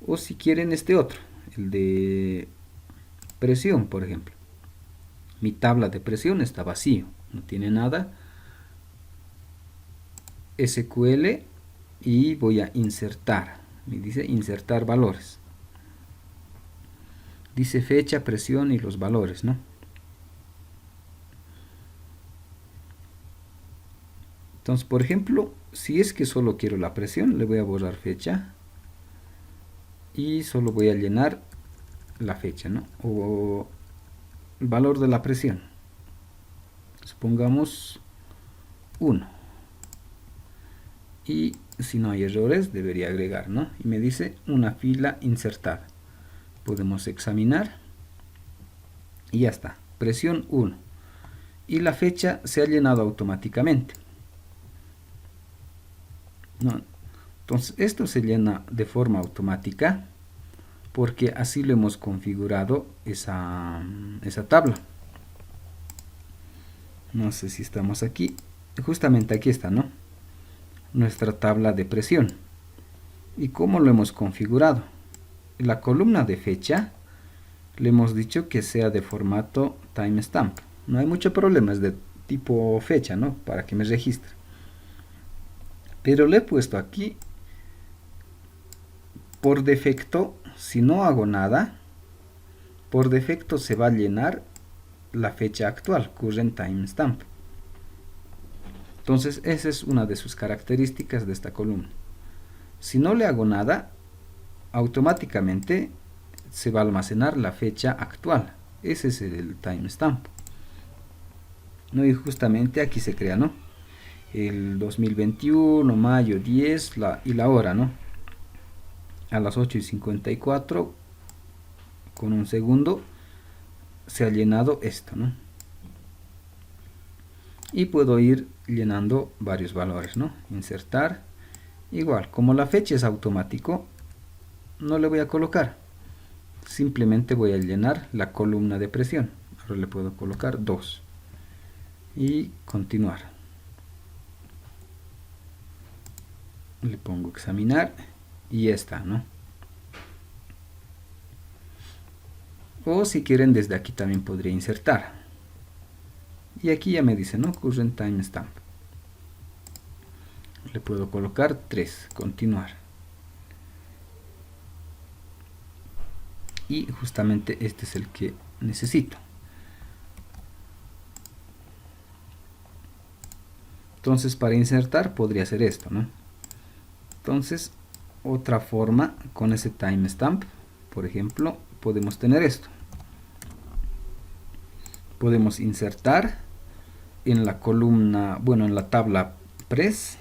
O si quieren este otro, el de presión, por ejemplo. Mi tabla de presión está vacío, no tiene nada. SQL y voy a insertar. Me dice insertar valores. Dice fecha, presión y los valores, ¿no? Entonces, por ejemplo, si es que solo quiero la presión, le voy a borrar fecha y solo voy a llenar la fecha, ¿no? O el valor de la presión. Supongamos 1. Y si no hay errores, debería agregar, ¿no? Y me dice una fila insertada. Podemos examinar y ya está. Presión 1. Y la fecha se ha llenado automáticamente, ¿no? Entonces esto se llena de forma automática porque así lo hemos configurado esa tabla. No sé si estamos aquí. Justamente aquí está, ¿no? Nuestra tabla de presión. ¿Y cómo lo hemos configurado? La columna de fecha le hemos dicho que sea de formato timestamp. No hay mucho problema, es de tipo fecha, ¿no? Para que me registre. Pero le he puesto aquí, por defecto, si no hago nada, por defecto se va a llenar la fecha actual, current timestamp. Entonces esa es una de sus características de esta columna. Si no le hago nada, automáticamente se va a almacenar la fecha actual. Ese es el timestamp, ¿no? Y justamente aquí se crea, ¿no? El 2021, mayo 10, y la hora, ¿no? A las 8:54, con un segundo, se ha llenado esto, ¿no? Y puedo ir llenando varios valores, ¿no? Insertar. Igual, como la fecha es automático, no le voy a colocar. Simplemente voy a llenar la columna de presión. Ahora le puedo colocar 2. Y continuar. Le pongo examinar y ya está, ¿no? O si quieren, desde aquí también podría insertar. Y aquí ya me dice, ¿no? Current timestamp. Le puedo colocar 3, continuar. Y justamente este es el que necesito. Entonces para insertar podría ser esto, ¿no? Entonces otra forma con ese timestamp, por ejemplo, podemos tener esto. Podemos insertar en la columna, bueno, en la tabla press,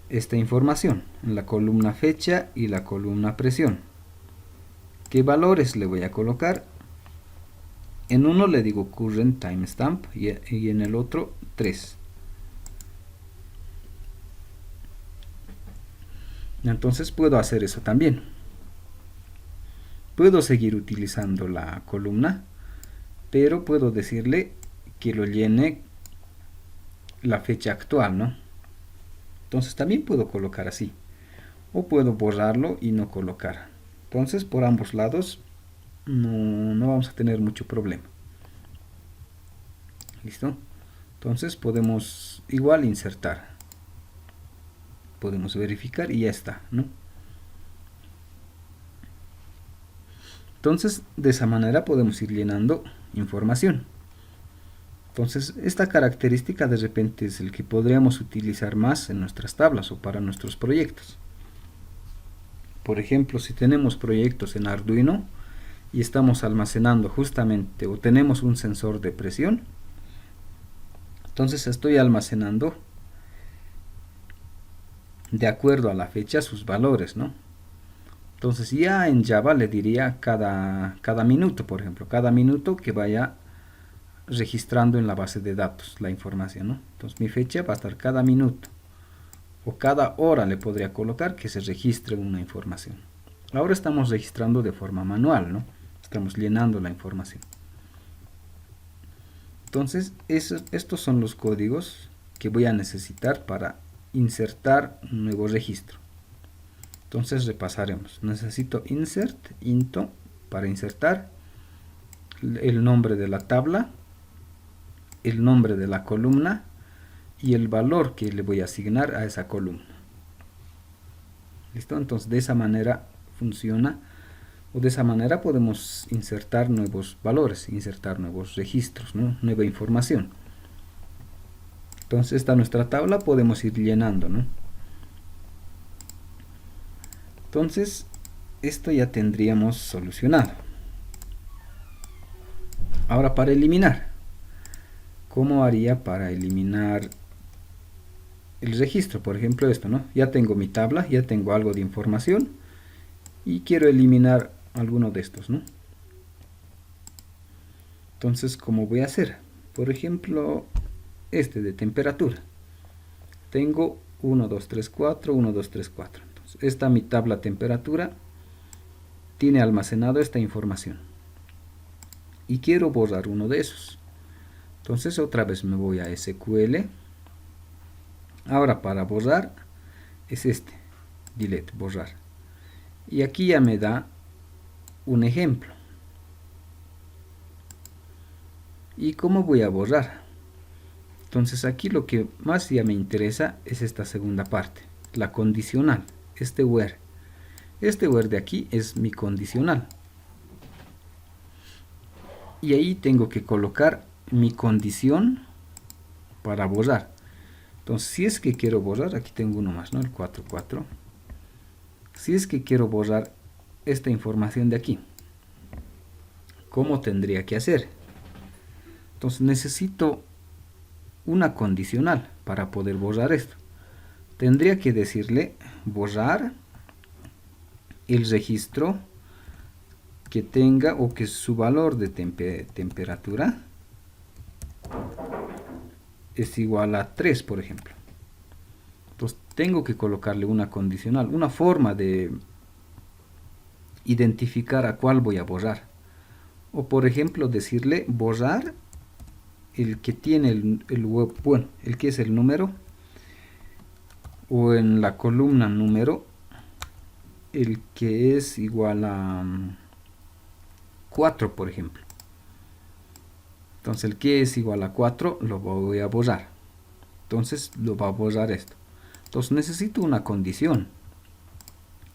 esta información, en la columna fecha y la columna presión. ¿Qué valores le voy a colocar? En uno le digo current timestamp y en el otro 3. Entonces puedo hacer eso también. Puedo seguir utilizando la columna, pero puedo decirle que lo llene la fecha actual, ¿no? Entonces también puedo colocar así. O puedo borrarlo y no colocar. Entonces por ambos lados no vamos a tener mucho problema. ¿Listo? Entonces podemos igual insertar. Podemos verificar y ya está, ¿no? Entonces de esa manera podemos ir llenando información. Entonces esta característica de repente es el que podríamos utilizar más en nuestras tablas o para nuestros proyectos. Por ejemplo, si tenemos proyectos en Arduino y estamos almacenando justamente o tenemos un sensor de presión, entonces estoy almacenando de acuerdo a la fecha sus valores, ¿no? Entonces ya en Java le diría cada minuto, por ejemplo, cada minuto que vaya registrando en la base de datos la información, ¿no? Entonces mi fecha va a estar cada minuto o cada hora le podría colocar que se registre una información. Ahora estamos registrando de forma manual, ¿no? Estamos llenando la información. Entonces estos son los códigos que voy a necesitar para insertar un nuevo registro. Entonces repasaremos. Necesito insert, into, para insertar el nombre de la tabla, el nombre de la columna y el valor que le voy a asignar a esa columna. ¿Listo? Entonces de esa manera funciona, o de esa manera podemos insertar nuevos valores, insertar nuevos registros, ¿no? Nueva información. Entonces esta nuestra tabla podemos ir llenando, ¿no? Entonces esto ya tendríamos solucionado. Ahora para eliminar. ¿Cómo haría para eliminar el registro? Por ejemplo esto, ¿no? Ya tengo mi tabla, ya tengo algo de información y quiero eliminar alguno de estos, ¿no? Entonces, ¿cómo voy a hacer? Por ejemplo, este de temperatura. Tengo 1, 2, 3, 4, 1, 2, 3, 4. Entonces, esta mi tabla temperatura tiene almacenado esta información. Y quiero borrar uno de esos. Entonces, otra vez me voy a SQL. Ahora, para borrar, es este. Delete, borrar. Y aquí ya me da un ejemplo. ¿Y cómo voy a borrar? Entonces aquí lo que más ya me interesa es esta segunda parte, la condicional, este where. Este where de aquí es mi condicional. Y ahí tengo que colocar mi condición para borrar. Entonces si es que quiero borrar, aquí tengo uno más, ¿no? El 44. Si es que quiero borrar esta información de aquí, ¿cómo tendría que hacer? Entonces necesito una condicional para poder borrar esto. Tendría que decirle borrar el registro que tenga o que su valor de temperatura es igual a 3, por ejemplo. Entonces tengo que colocarle una condicional, una forma de identificar a cuál voy a borrar. O por ejemplo decirle borrar el que tiene el que es el número, o en la columna número el que es igual a 4, por ejemplo. Entonces el que es igual a 4 lo voy a borrar. Entonces lo va a borrar esto. Entonces necesito una condición.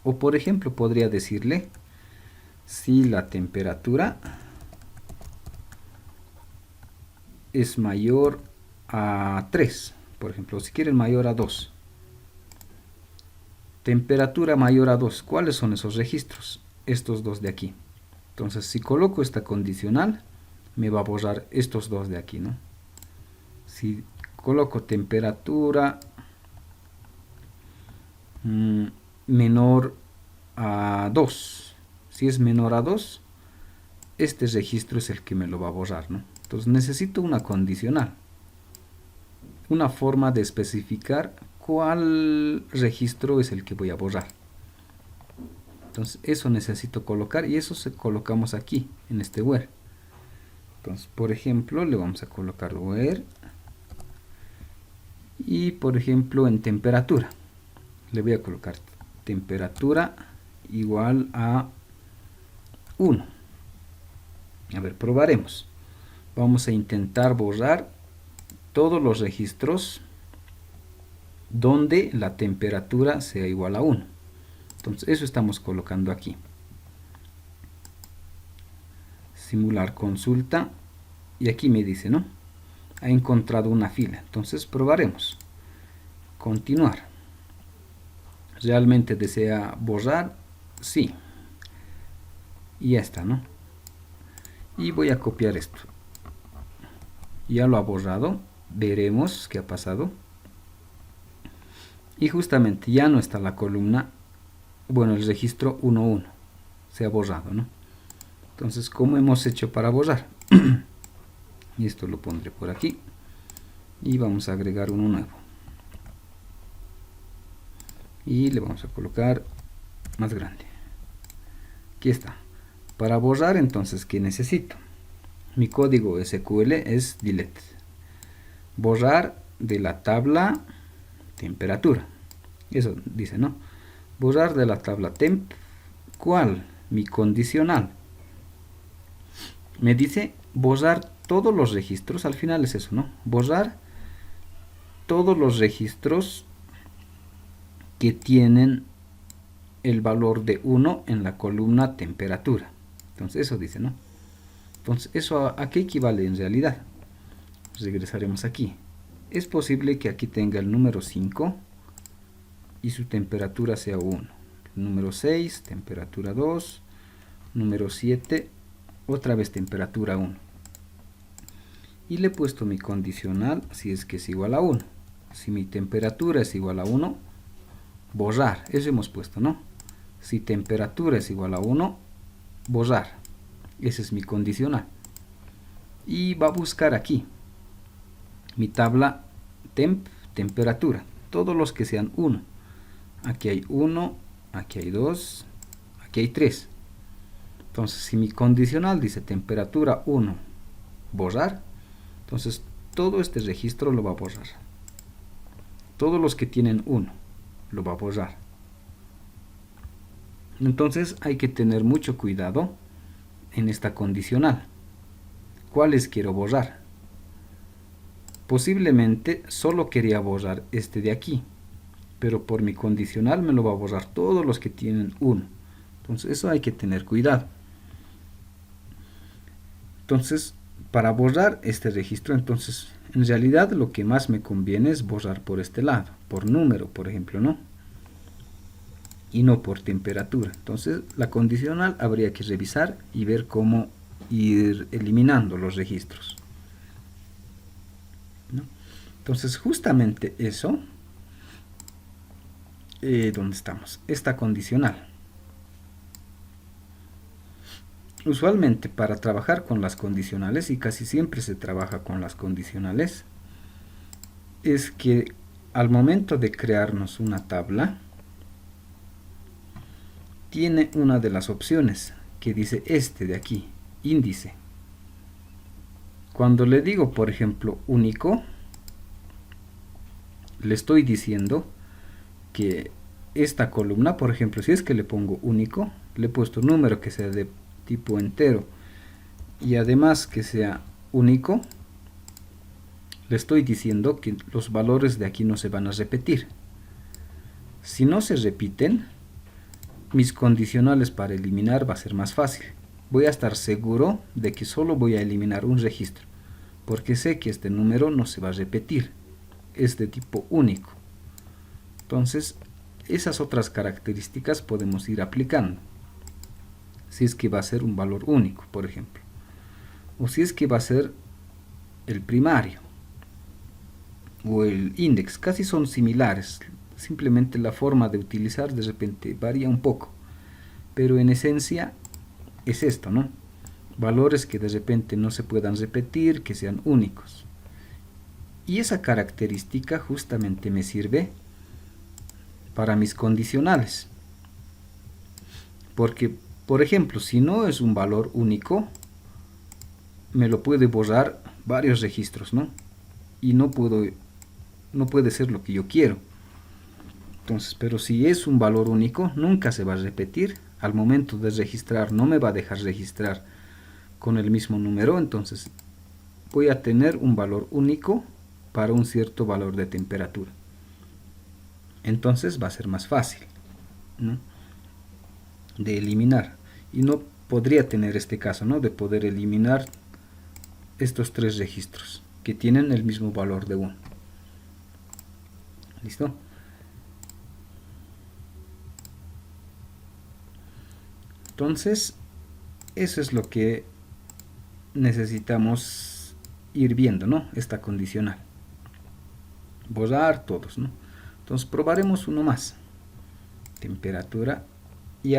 O por ejemplo podría decirle si la temperatura es mayor a 3, por ejemplo, si quieren mayor a 2. Temperatura mayor a 2, ¿cuáles son esos registros? Estos dos de aquí. Entonces si coloco esta condicional, me va a borrar estos dos de aquí, ¿no? Si coloco temperatura menor a 2, si es menor a 2, este registro es el que me lo va a borrar, ¿no? Entonces necesito una condicional, una forma de especificar cuál registro es el que voy a borrar. Entonces eso necesito colocar y eso colocamos aquí en este where. Entonces por ejemplo le vamos a colocar where Y por ejemplo en temperatura, le voy a colocar temperatura igual a 1. A ver, probaremos. Vamos a intentar borrar todos los registros donde la temperatura sea igual a 1. Entonces eso estamos colocando aquí. Simular consulta. Y aquí me dice, ¿no? Ha encontrado una fila. Entonces probaremos. Continuar. ¿Realmente desea borrar? Sí. Y ya está, ¿no? Y voy a copiar esto. Ya lo ha borrado. Veremos qué ha pasado. Y justamente ya no está la columna, bueno, el registro 1.1. Se ha borrado, ¿no? Entonces, ¿cómo hemos hecho para borrar? Y esto lo pondré por aquí. Y vamos a agregar uno nuevo. Y le vamos a colocar más grande. Aquí está. Para borrar, entonces, ¿qué necesito? Mi código SQL es delete. Borrar de la tabla temperatura. Eso dice, ¿no? Borrar de la tabla temp. ¿Cuál? Mi condicional. Me dice borrar todos los registros. Al final es eso, ¿no? Borrar todos los registros que tienen el valor de 1 en la columna temperatura. Entonces eso dice, ¿no? Entonces eso ¿a qué equivale en realidad? Regresaremos aquí. Es posible que aquí tenga el número 5 y su temperatura sea 1. Número 6, temperatura 2. Número 7, otra vez temperatura 1. Y le he puesto mi condicional si es que es igual a 1. Si mi temperatura es igual a 1, borrar. Eso hemos puesto, ¿no? Si temperatura es igual a 1, borrar. Ese es mi condicional. Y va a buscar aquí mi tabla temp, temperatura. Todos los que sean 1. Aquí hay 1, aquí hay 2, aquí hay 3. Entonces, si mi condicional dice temperatura 1, borrar, entonces todo este registro lo va a borrar. Todos los que tienen 1 lo va a borrar. Entonces hay que tener mucho cuidado en esta condicional. ¿Cuáles quiero borrar? Posiblemente solo quería borrar este de aquí, pero por mi condicional me lo va a borrar todos los que tienen 1. Entonces eso hay que tener cuidado. Entonces, para borrar este registro, entonces en realidad lo que más me conviene es borrar por este lado, por número, por ejemplo, ¿no? Y no por temperatura. Entonces la condicional habría que revisar y ver cómo ir eliminando los registros, ¿no? Entonces justamente eso, ¿dónde estamos? Esta condicional. Usualmente para trabajar con las condicionales, y casi siempre se trabaja con las condicionales, es que al momento de crearnos una tabla, tiene una de las opciones que dice este de aquí, índice. Cuando le digo, por ejemplo, único, le estoy diciendo que esta columna, por ejemplo, si es que le pongo único, le he puesto número que sea de tipo entero y además que sea único, le estoy diciendo que los valores de aquí no se van a repetir. Si no se repiten, mis condicionales para eliminar va a ser más fácil. Voy a estar seguro de que solo voy a eliminar un registro, porque sé que este número no se va a repetir, es de tipo único. Entonces, esas otras características podemos ir aplicando. Si es que va a ser un valor único, por ejemplo, o si es que va a ser el primario o el index, casi son similares. Simplemente la forma de utilizar de repente varía un poco, pero en esencia es esto, ¿no? Valores que de repente no se puedan repetir, que sean únicos. Y esa característica justamente me sirve para mis condicionales. Porque, por ejemplo, si no es un valor único, me lo puede borrar varios registros, ¿no? Y no puedo no puede ser lo que yo quiero. Entonces, pero si es un valor único, nunca se va a repetir. Al momento de registrar, no me va a dejar registrar con el mismo número. Entonces, voy a tener un valor único para un cierto valor de temperatura. Entonces, va a ser más fácil, ¿no?, de eliminar. Y no podría tener este caso, ¿no?, de poder eliminar estos tres registros que tienen el mismo valor de 1. ¿Listo? Entonces, eso es lo que necesitamos ir viendo, ¿no?, esta condicional. Borrar todos, ¿no? Entonces, probaremos uno más. Temperatura. Y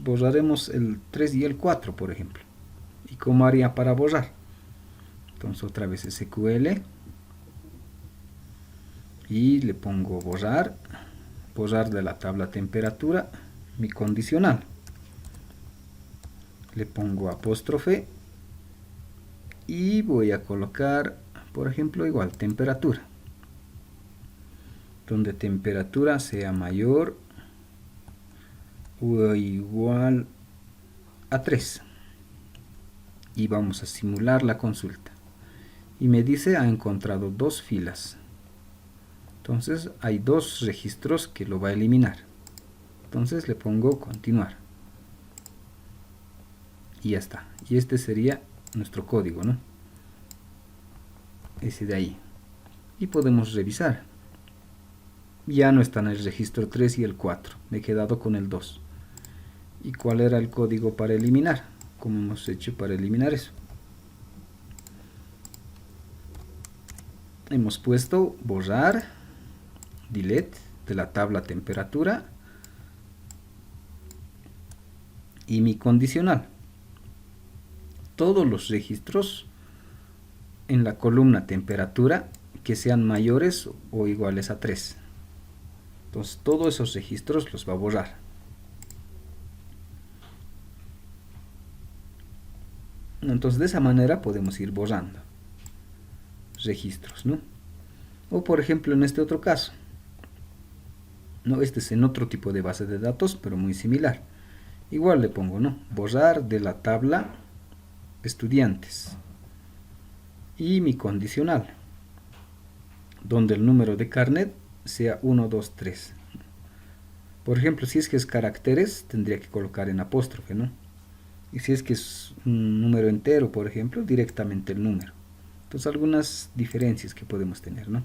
borraremos el 3 y el 4, por ejemplo. ¿Y cómo haría para borrar? Entonces, otra vez SQL. Y le pongo borrar. Borrar de la tabla temperatura. Mi condicional. Le pongo apóstrofe. Y voy a colocar, por ejemplo, igual temperatura. Donde temperatura sea mayor o igual a 3. Y vamos a simular la consulta. Y me dice ha encontrado 2 filas. Entonces hay 2 registros que lo va a eliminar. Entonces le pongo continuar. Y ya está. Y este sería nuestro código, ¿no? Ese de ahí. Y podemos revisar. Ya no están el registro 3 y el 4. Me he quedado con el 2. ¿Y cuál era el código para eliminar? ¿Cómo hemos hecho para eliminar eso? Hemos puesto borrar, delete de la tabla temperatura y mi condicional. Todos los registros en la columna temperatura que sean mayores o iguales a 3. Entonces todos esos registros los va a borrar. Entonces de esa manera podemos ir borrando registros, ¿no? O por ejemplo en este otro caso, no, este es en otro tipo de base de datos, pero muy similar. Igual le pongo, ¿no?, borrar de la tabla estudiantes y mi condicional, donde el número de carnet sea 1, 2, 3. Por ejemplo, si es que es caracteres, tendría que colocar en apóstrofe, ¿no? Y si es que es un número entero, por ejemplo, directamente el número. Entonces, algunas diferencias que podemos tener, ¿no?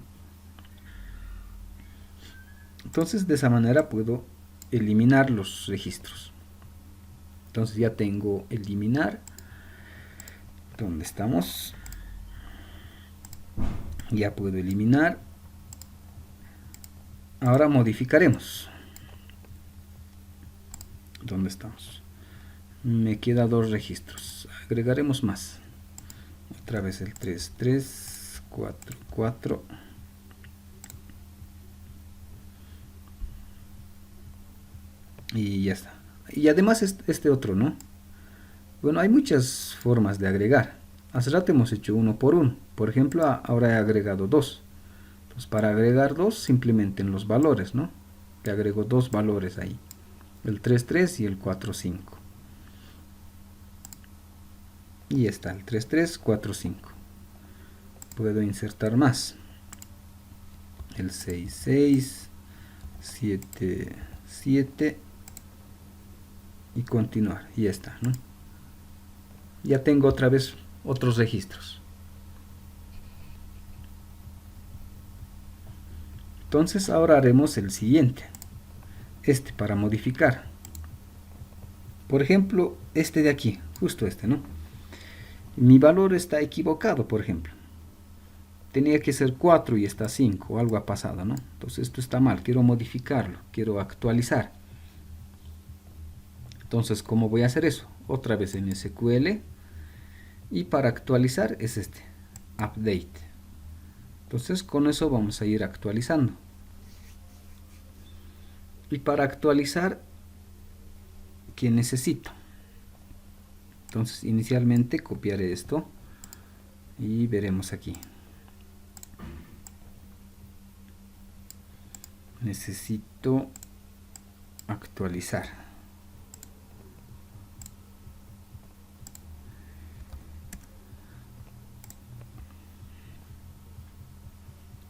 Entonces, de esa manera puedo eliminar los registros. Entonces, ya tengo eliminar. ¿Dónde estamos? Ya puedo eliminar. Ahora modificaremos. ¿Dónde estamos? Me queda 2 registros. Agregaremos más. Otra vez el 3, 3, 4, 4. Y ya está. Y además este otro, ¿no? Bueno, hay muchas formas de agregar. Hace rato hemos hecho uno por uno. Por ejemplo, ahora he agregado 2. Entonces, para agregar 2, simplemente en los valores, ¿no? Le agrego 2 valores ahí. El 3, 3 y el 4, 5. Y está el 3, 3, 4, 5. Puedo insertar más. El 6, 6, 7, 7. Y continuar. Y ya está, ¿no? Ya tengo otra vez otros registros. Entonces ahora haremos el siguiente. Para modificar. Por ejemplo, este de aquí. Justo este, ¿no? Mi valor está equivocado, por ejemplo. Tenía que ser 4 y está 5. Algo ha pasado, ¿no? Entonces esto está mal. Quiero modificarlo. Quiero actualizar. Entonces, ¿cómo voy a hacer eso? Otra vez en SQL. Y para actualizar es update. Entonces, con eso vamos a ir actualizando. Y para actualizar, ¿qué necesito? Entonces, inicialmente copiaré esto. Y veremos aquí. necesito actualizar.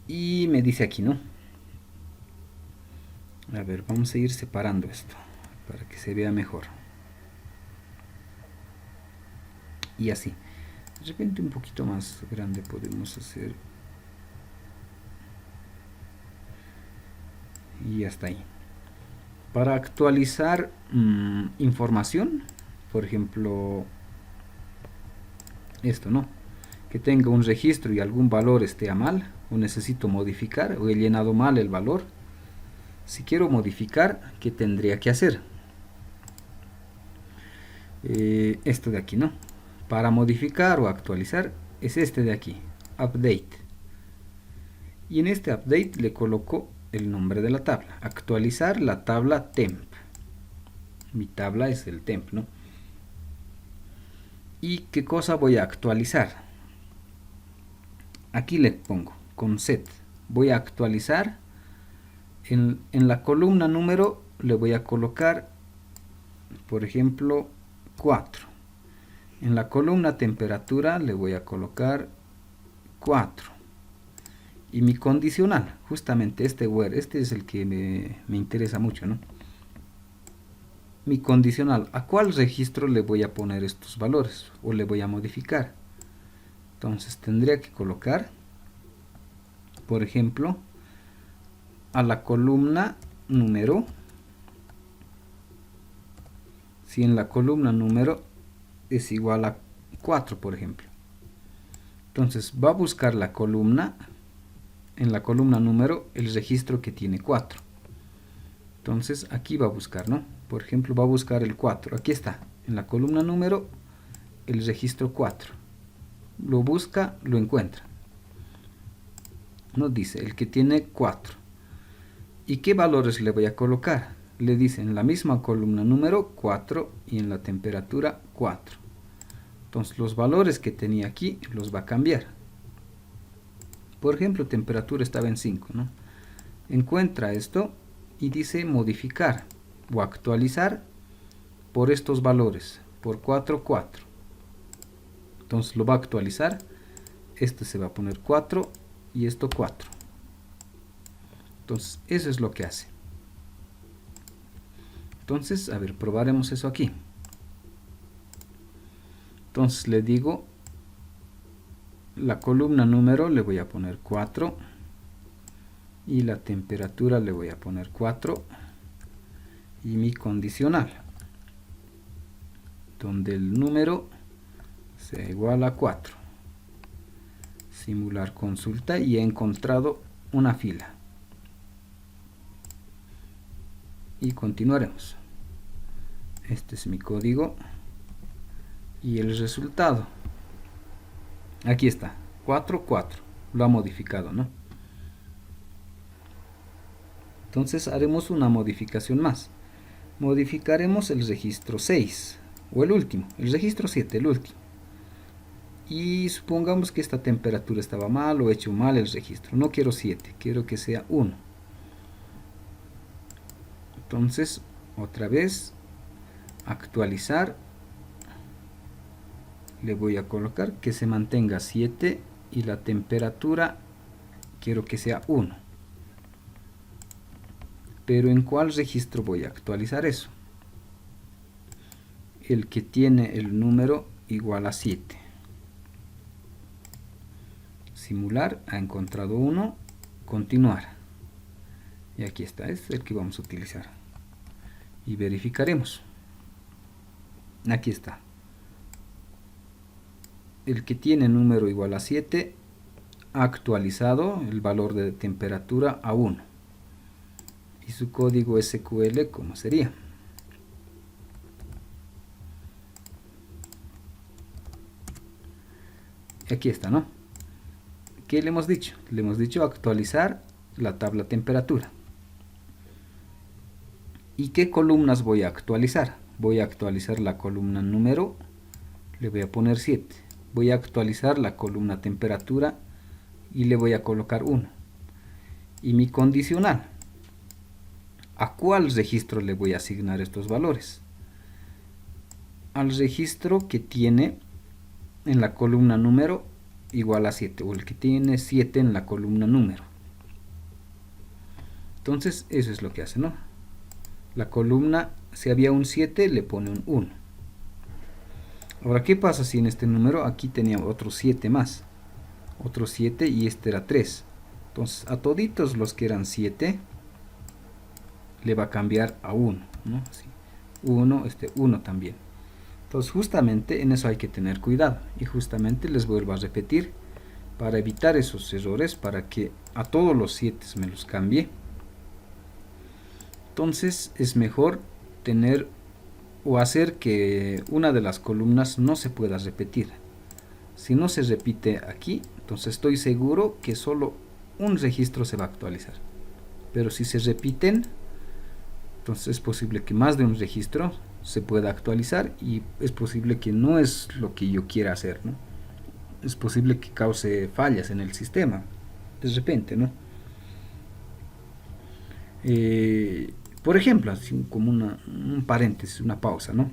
Y me dice aquí, ¿no? A ver, vamos a ir separando esto para que se vea mejor. Y así. De repente un poquito más grande podemos hacer. Y hasta ahí. Para actualizar información, por ejemplo, esto, ¿no? Que tenga un registro y algún valor esté a mal, o necesito modificar, o he llenado mal el valor. Si quiero modificar, ¿qué tendría que hacer? Esto de aquí, ¿no? Para modificar o actualizar es este de aquí, update. Y en este update le coloco el nombre de la tabla. Actualizar la tabla temp. Mi tabla es el temp, ¿no? ¿Y qué cosa voy a actualizar? Aquí le pongo con set. Voy a actualizar. En la columna número le voy a colocar, por ejemplo, 4. En la columna temperatura le voy a colocar 4. Y mi condicional, justamente este where, este es el que me interesa mucho, ¿no? Mi condicional, ¿a cuál registro le voy a poner estos valores? O le voy a modificar. Entonces tendría que colocar, por ejemplo, a la columna número. Si en la columna número es igual a 4, por ejemplo. Entonces va a buscar la columna, en la columna número, el registro que tiene 4. Entonces aquí va a buscar, ¿no? Por ejemplo, va a buscar el 4. Aquí está, en la columna número, el registro 4. Lo busca, lo encuentra. Nos dice, el que tiene 4. ¿Y qué valores le voy a colocar? Le dice en la misma columna número 4 y en la temperatura 4. Entonces los valores que tenía aquí los va a cambiar. Por ejemplo, temperatura estaba en 5, ¿no? Encuentra esto y dice modificar o actualizar por estos valores, por 4, 4. Entonces lo va a actualizar. Este se va a poner 4 y esto 4. Entonces eso es lo que hace. Entonces, a ver, probaremos eso aquí. Entonces le digo, la columna número le voy a poner 4 y la temperatura le voy a poner 4 y mi condicional, donde el número sea igual a 4. Simular consulta y he encontrado una fila. Y continuaremos. Este es mi código y el resultado. Aquí está, 4, 4. Lo ha modificado, ¿no? Entonces haremos una modificación más. Modificaremos el registro 6 o el último, el registro 7, el último. Y supongamos que esta temperatura estaba mal o he hecho mal el registro. No quiero 7, quiero que sea 1. Entonces, otra vez, actualizar. Le voy a colocar que se mantenga 7 y la temperatura quiero que sea 1. Pero ¿en cuál registro voy a actualizar eso? El que tiene el número igual a 7. Simular, ha encontrado 1, continuar. Y aquí está, este es el que vamos a utilizar. Y verificaremos. Aquí está. El que tiene número igual a 7 ha actualizado el valor de temperatura a 1. Y su código SQL, ¿cómo sería? Aquí está, ¿no? ¿Qué le hemos dicho? Le hemos dicho actualizar la tabla temperatura. ¿Y qué columnas voy a actualizar? Voy a actualizar la columna número, le voy a poner 7. Voy a actualizar la columna temperatura y le voy a colocar 1. Y mi condicional, ¿A cuál registro le voy a asignar estos valores? Al registro que tiene en la columna número igual a 7, o el que tiene 7 en la columna número. Entonces eso es lo que hace, ¿no? La columna, si había un 7, le pone un 1. Ahora, ¿qué pasa si en este número aquí tenía otro 7 más? Otro 7 y este era 3. Entonces a toditos los que eran 7 le va a cambiar a 1, ¿no? Así. 1, 1 también. Entonces justamente en eso hay que tener cuidado, y justamente les vuelvo a repetir para evitar esos errores, para que a todos los 7 me los cambie. Entonces es mejor tener o hacer que una de las columnas no se pueda repetir. Si no se repite aquí, entonces estoy seguro que solo un registro se va a actualizar. Pero si se repiten, entonces es posible que más de un registro se pueda actualizar, y es posible que no es lo que yo quiera hacer, ¿no? Es posible que cause fallas en el sistema de repente, ¿no? Por ejemplo, así como un paréntesis, una pausa, ¿no?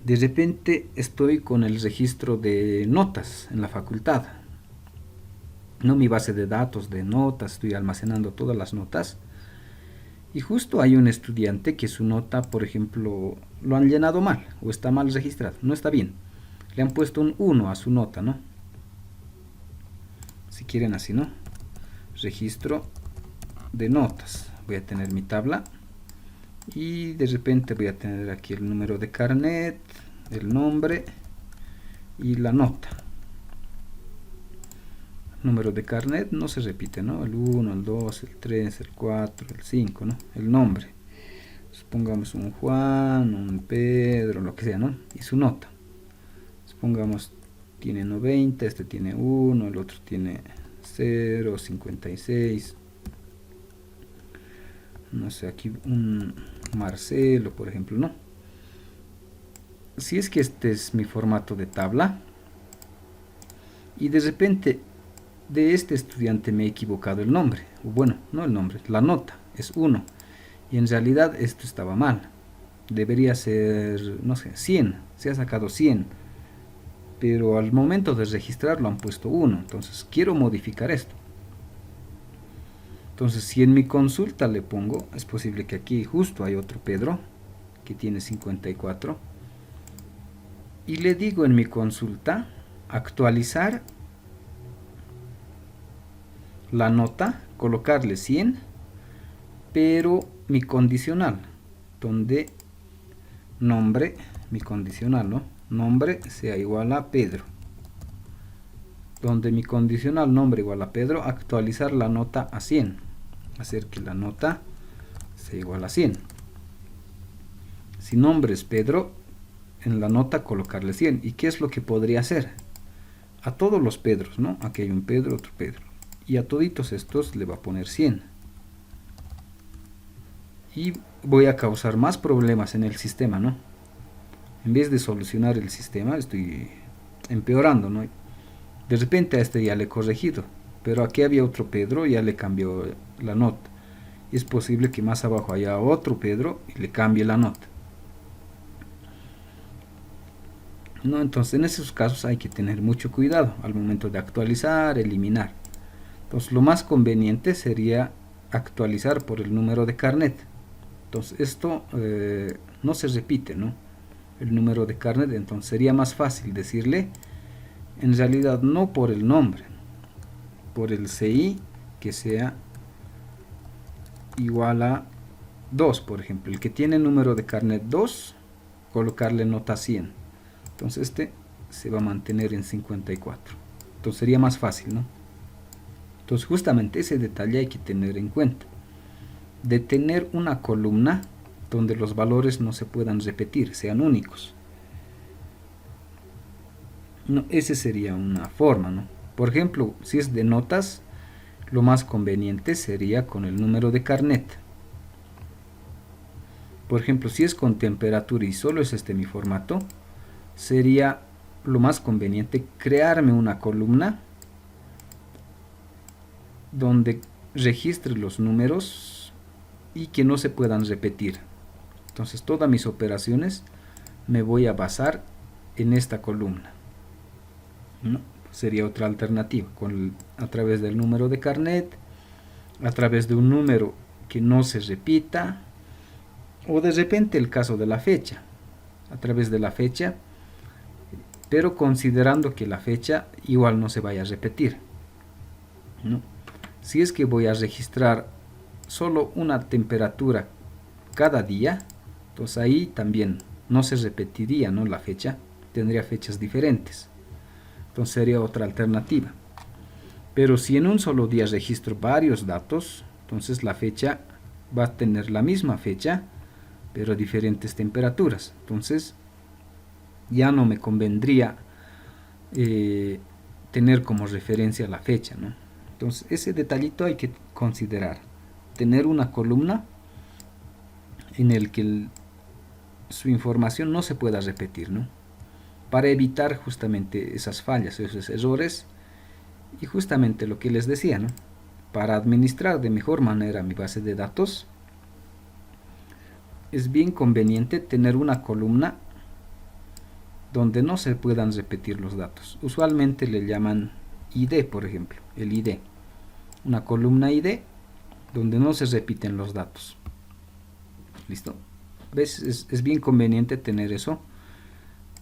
De repente estoy con el registro de notas en la facultad, no mi base de datos de notas, estoy almacenando todas las notas. Y justo hay un estudiante que su nota, por ejemplo, lo han llenado mal o está mal registrado, no está bien. Le han puesto un 1 a su nota, ¿no? Si quieren así, ¿no? Registro de notas. Voy a tener mi tabla y de repente voy a tener aquí el número de carnet, el nombre y la nota. Número de carnet no se repite, ¿no? El 1, el 2, el 3, el 4, el 5, ¿no? El nombre. Supongamos un Juan, un Pedro, lo que sea, ¿no? Y su nota. Supongamos tiene 90, este tiene 1, el otro tiene 0, 56. No sé, aquí un Marcelo, por ejemplo, ¿no? Si es que este es mi formato de tabla y de repente de este estudiante me he equivocado el nombre, o bueno, no el nombre, la nota es 1 y en realidad esto estaba mal, debería ser, no sé, 100, se ha sacado 100, pero al momento de registrarlo han puesto 1, entonces quiero modificar esto. Entonces si en mi consulta le pongo, es posible que aquí justo hay otro Pedro que tiene 54 y le digo en mi consulta actualizar la nota, colocarle 100, pero mi condicional, donde nombre, mi condicional, ¿no? Nombre sea igual a Pedro. Donde mi condicional nombre igual a Pedro, actualizar la nota a 100. Hacer que la nota sea igual a 100. Si nombre es Pedro, en la nota colocarle 100. ¿Y qué es lo que podría hacer? A todos los Pedros, ¿no? Aquí hay un Pedro, otro Pedro. Y a toditos estos le va a poner 100. Y voy a causar más problemas en el sistema, ¿no? En vez de solucionar el sistema, estoy empeorando, ¿no? De repente a este ya le he corregido, pero aquí había otro Pedro y ya le cambió la nota. Y es posible que más abajo haya otro Pedro y le cambie la nota, ¿no? Entonces en esos casos hay que tener mucho cuidado al momento de actualizar, eliminar. Entonces lo más conveniente sería actualizar por el número de carnet. Entonces esto no se repite, ¿no? El número de carnet, entonces sería más fácil decirle, en realidad no por el nombre, por el CI que sea igual a 2, por ejemplo. El que tiene número de carnet 2, colocarle nota 100. Entonces este se va a mantener en 54. Entonces sería más fácil, ¿no? Entonces justamente ese detalle hay que tener en cuenta. De tener una columna donde los valores no se puedan repetir, sean únicos. No, esa sería una forma, ¿no? Por ejemplo, si es de notas, lo más conveniente sería con el número de carnet. Por ejemplo, si es con temperatura y solo es este mi formato, sería lo más conveniente crearme una columna donde registre los números y que no se puedan repetir. Entonces todas mis operaciones me voy a basar en esta columna, ¿no? Sería otra alternativa, a través del número de carnet, a través de un número que no se repita, o de repente el caso de la fecha, a través de la fecha, pero considerando que la fecha igual no se vaya a repetir, ¿no? Si es que voy a registrar solo una temperatura cada día, entonces ahí también no se repetiría, ¿no?, la fecha, tendría fechas diferentes. Entonces sería otra alternativa. Pero si en un solo día registro varios datos, entonces la fecha va a tener la misma fecha, pero diferentes temperaturas. Entonces ya no me convendría tener como referencia la fecha, ¿no? Entonces ese detallito hay que considerar. Tener una columna en el que su información no se pueda repetir, ¿no? Para evitar justamente esas fallas, esos errores, y justamente lo que les decía, ¿no? Para administrar de mejor manera mi base de datos, es bien conveniente tener una columna donde no se puedan repetir los datos. Usualmente le llaman ID, por ejemplo, el ID. Una columna ID donde no se repiten los datos. ¿Listo? ¿Ves? Es bien conveniente tener eso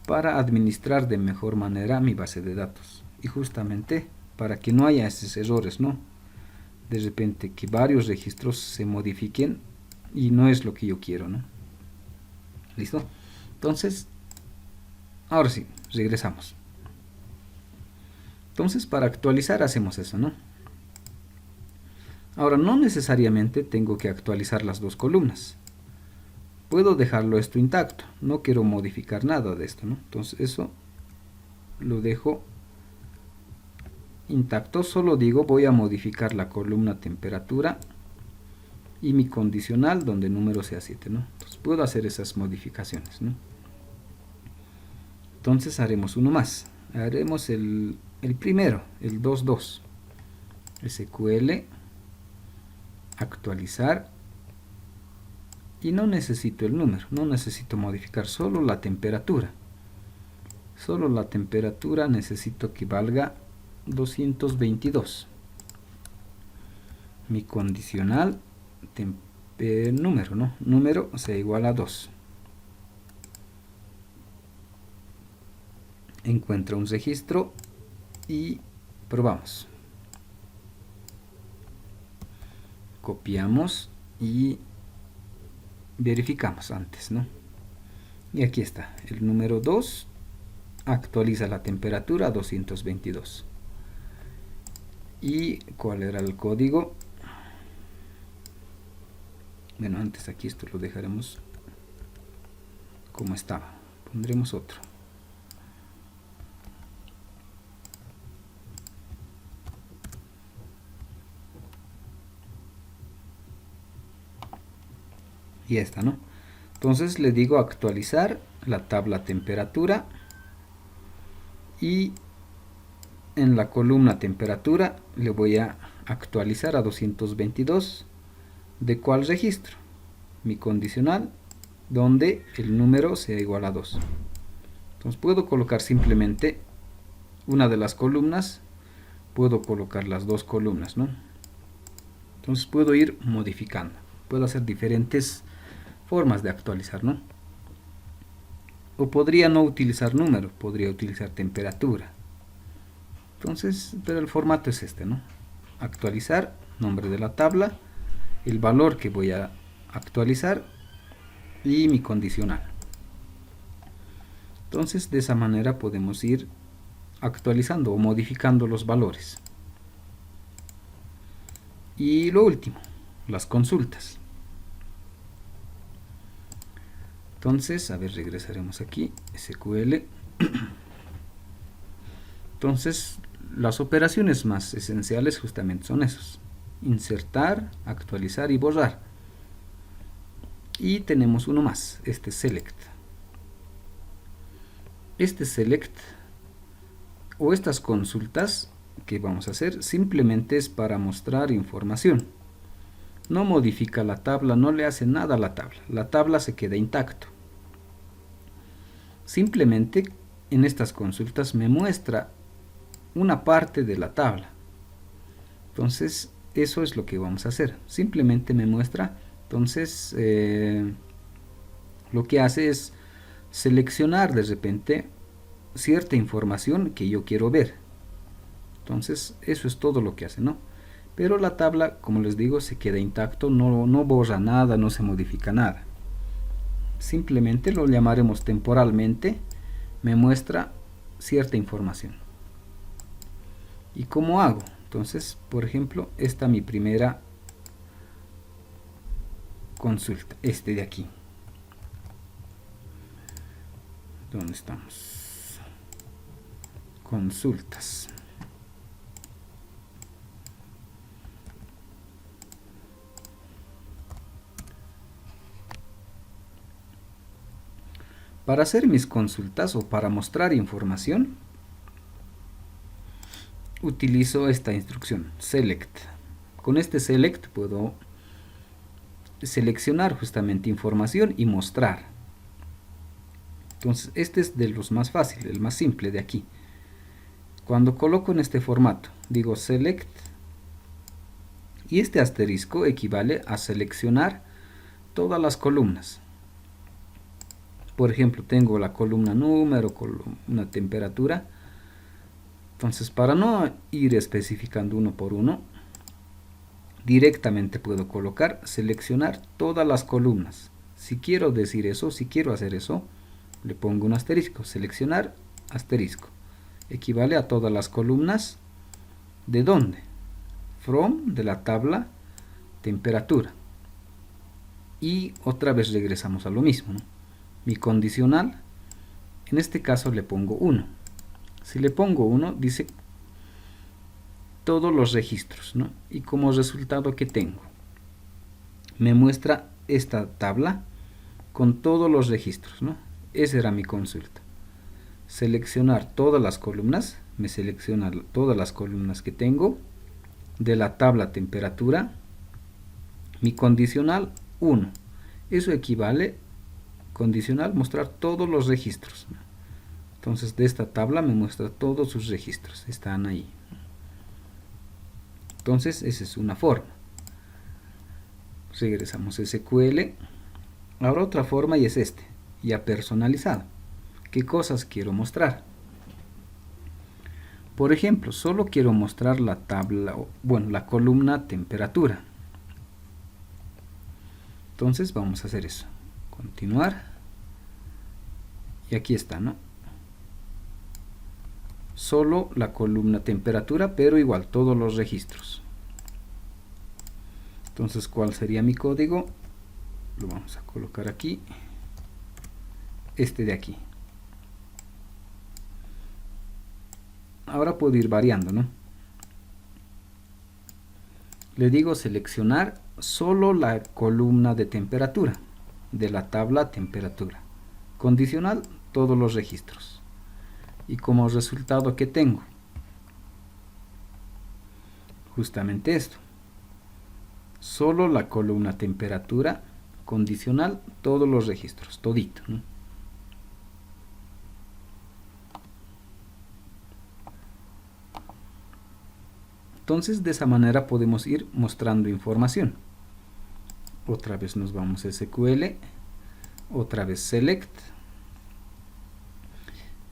para administrar de mejor manera mi base de datos. Y justamente para que no haya esos errores, ¿no? De repente que varios registros se modifiquen y no es lo que yo quiero, ¿no? ¿Listo? Entonces, ahora sí, regresamos. Entonces, para actualizar hacemos eso, ¿no? Ahora, no necesariamente tengo que actualizar las dos columnas. Puedo dejarlo esto intacto. No quiero modificar nada de esto, ¿no? Entonces, eso lo dejo intacto. Solo digo, voy a modificar la columna temperatura y mi condicional donde número sea 7, ¿no? Entonces, puedo hacer esas modificaciones, ¿no? Entonces, haremos uno más. Haremos el primero, el 2.2. SQL actualizar, y no necesito el número, no necesito modificar, solo la temperatura. Solo la temperatura necesito que valga 222. Mi condicional número, ¿no? Número sea igual a 2. Encuentro un registro y probamos. Copiamos y verificamos antes, ¿no? Y aquí está, el número 2 actualiza la temperatura a 222. ¿Y cuál era el código? Bueno, antes aquí esto lo dejaremos como estaba. Pondremos otro. Y esta, ¿no? Entonces le digo actualizar la tabla temperatura y en la columna temperatura le voy a actualizar a 222. ¿De cuál registro? Mi condicional donde el número sea igual a 2. Entonces puedo colocar simplemente una de las columnas, puedo colocar las dos columnas, ¿no? Entonces puedo ir modificando, puedo hacer diferentes formas de actualizar, ¿no? O podría no utilizar número, podría utilizar temperatura. Entonces, pero el formato es este, ¿no? Actualizar, nombre de la tabla, el valor que voy a actualizar y mi condicional. Entonces, de esa manera podemos ir actualizando o modificando los valores. Y lo último, las consultas. Entonces, a ver, regresaremos aquí, SQL. Entonces, las operaciones más esenciales justamente son esos: insertar, actualizar y borrar. Y tenemos uno más, este select. Este select o estas consultas que vamos a hacer simplemente es para mostrar información. no modifica la tabla, no le hace nada a la tabla se queda intacto. Simplemente en estas consultas me muestra una parte de la tabla. Entonces eso es lo que vamos a hacer, simplemente me muestra. Entonces lo que hace es seleccionar de repente cierta información que yo quiero ver. Entonces eso es todo lo que hace, ¿no? Pero la tabla, como les digo, se queda intacto, no borra nada, no se modifica nada. Simplemente lo llamaremos temporalmente, me muestra cierta información. ¿Y cómo hago? Entonces, por ejemplo, esta es mi primera consulta, este de aquí. ¿Dónde estamos? Consultas. Para hacer mis consultas o para mostrar información, utilizo esta instrucción, select. Con este select puedo seleccionar justamente información y mostrar. Entonces este es de los más fáciles, el más simple de aquí. Cuando coloco en este formato, digo select, y este asterisco equivale a seleccionar todas las columnas. Por ejemplo, tengo la columna número, columna temperatura. Entonces, para no ir especificando uno por uno, directamente puedo colocar, seleccionar todas las columnas. Si quiero decir eso, si quiero hacer eso, le pongo un asterisco, seleccionar, asterisco. Equivale a todas las columnas. ¿De dónde? From, de la tabla temperatura. Y otra vez regresamos a lo mismo, ¿no? Mi condicional, en este caso le pongo 1. Si le pongo 1, dice todos los registros, ¿no? Y como resultado que tengo, me muestra esta tabla con todos los registros, ¿no? Esa era mi consulta. Seleccionar todas las columnas, me selecciona todas las columnas que tengo de la tabla temperatura. Mi condicional 1. Eso equivale, condicional, mostrar todos los registros. Entonces de esta tabla me muestra todos sus registros, están ahí. Entonces esa es una forma. Regresamos a SQL. Ahora otra forma y es este, ya personalizado. ¿Qué cosas quiero mostrar? Por ejemplo, solo quiero mostrar la tabla, bueno, la columna temperatura. Entonces vamos a hacer eso. Continuar. Y aquí está, ¿no? Solo la columna temperatura, pero igual todos los registros. Entonces, ¿cuál sería mi código? Lo vamos a colocar aquí. Este de aquí. Ahora puedo ir variando, ¿no? Le digo seleccionar solo la columna de temperatura de la tabla temperatura. Condicional, todos los registros. Y como resultado, ¿qué tengo? Justamente esto. Solo la columna temperatura, condicional, todos los registros, todito, ¿no? Entonces de esa manera podemos ir mostrando información. Otra vez nos vamos a SQL, otra vez select.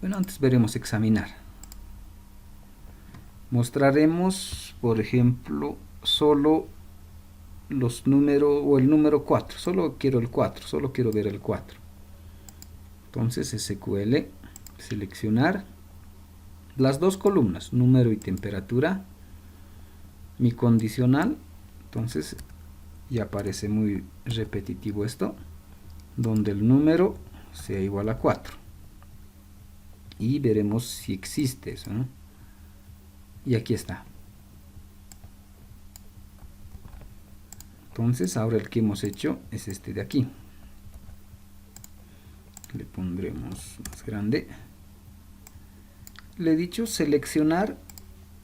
Bueno, antes veremos examinar. Mostraremos, por ejemplo, solo los números o el número 4. Solo quiero el 4, solo quiero ver el 4. Entonces SQL, seleccionar las dos columnas, número y temperatura. Mi condicional, entonces ya parece muy repetitivo esto, donde el número sea igual a 4. Y veremos si existe eso, ¿no? Y aquí está. Entonces ahora el que hemos hecho es este de aquí. Le pondremos más grande. Le he dicho seleccionar,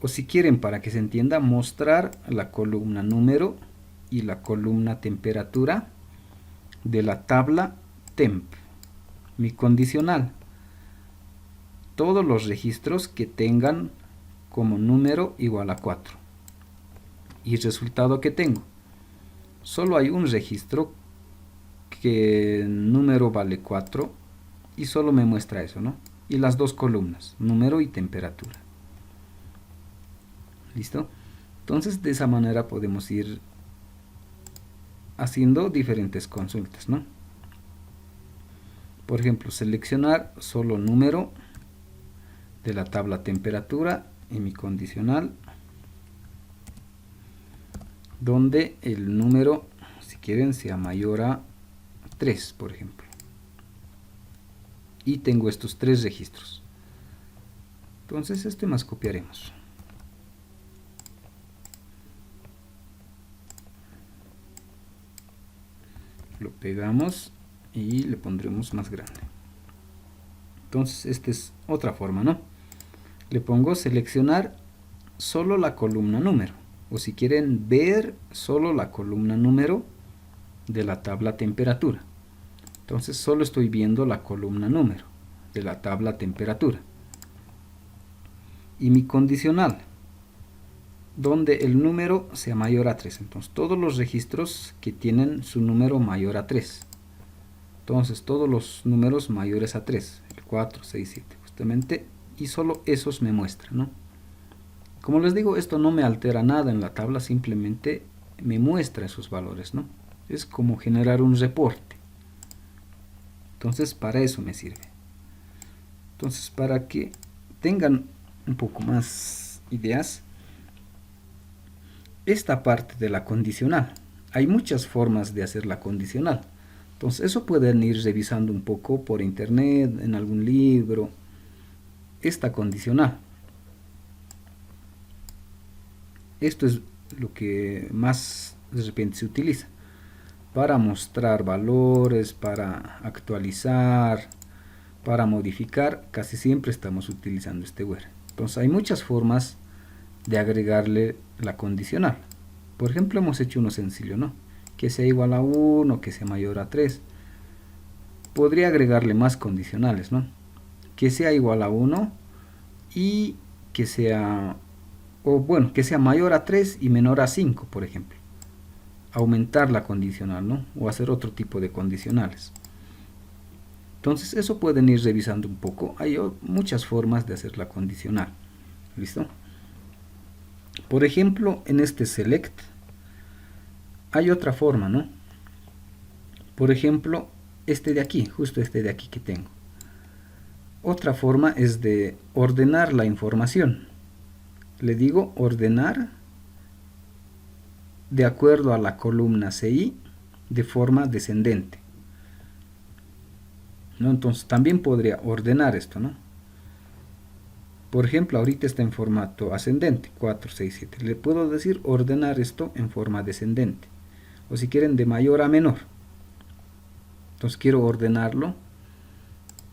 o si quieren para que se entienda, mostrar la columna número y la columna temperatura de la tabla temp. Mi condicional, todos los registros que tengan como número igual a 4. Y resultado que tengo, solo hay un registro que número vale 4 y solo me muestra eso, ¿no? Y las dos columnas, número y temperatura. ¿Listo? Entonces de esa manera podemos ir haciendo diferentes consultas, ¿no? Por ejemplo, seleccionar solo número de la tabla temperatura y mi condicional, donde el número, si quieren, sea mayor a 3, por ejemplo. Y tengo estos 3 registros. Entonces este más copiaremos. Lo pegamos y le pondremos más grande. Entonces esta es otra forma, ¿no? Le pongo seleccionar solo la columna número, o si quieren ver solo la columna número de la tabla temperatura. Entonces solo estoy viendo la columna número de la tabla temperatura. Y mi condicional, donde el número sea mayor a 3. Entonces todos los registros que tienen su número mayor a 3. Entonces todos los números mayores a 3, el 4, 6, 7, justamente, y solo esos me muestran, ¿no? Como les digo, esto no me altera nada en la tabla, simplemente me muestra esos valores, ¿no? Es como generar un reporte. Entonces para eso me sirve. Entonces para que tengan un poco más ideas, esta parte de la condicional, hay muchas formas de hacer la condicional. Entonces eso pueden ir revisando un poco por internet, en algún libro, esta condicional. Esto es lo que más de repente se utiliza para mostrar valores, para actualizar, para modificar. Casi siempre estamos utilizando este where. Entonces hay muchas formas de agregarle la condicional. Por ejemplo, hemos hecho uno sencillo, ¿no? Que sea igual a 1, que sea mayor a 3. Podría agregarle más condicionales, ¿no? Que sea igual a 1 y que sea, o bueno, que sea mayor a 3 y menor a 5, por ejemplo. Aumentar la condicional, ¿no? O hacer otro tipo de condicionales. Entonces eso pueden ir revisando un poco. Hay muchas formas de hacer la condicional. ¿Listo? Por ejemplo, en este select hay otra forma, ¿no? Por ejemplo, este de aquí, justo este de aquí que tengo. Otra forma es de ordenar la información. Le digo ordenar de acuerdo a la columna CI de forma descendente, ¿no? Entonces también podría ordenar esto, ¿no? Por ejemplo, ahorita está en formato ascendente, 4, 6, 7. Le puedo decir ordenar esto en forma descendente. O si quieren de mayor a menor. Entonces quiero ordenarlo.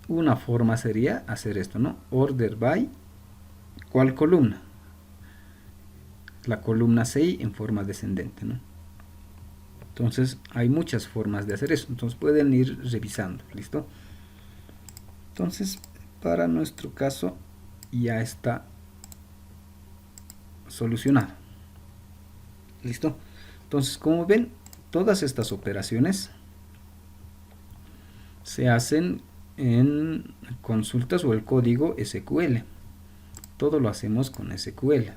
Una forma sería hacer esto, ¿no? Order by, ¿cuál columna? La columna 6 en forma descendente, ¿no? Entonces hay muchas formas de hacer eso. Entonces pueden ir revisando, ¿listo? Entonces para nuestro caso ya está solucionado. ¿Listo? Entonces, como ven, todas estas operaciones se hacen en consultas o el código SQL. Todo lo hacemos con SQL.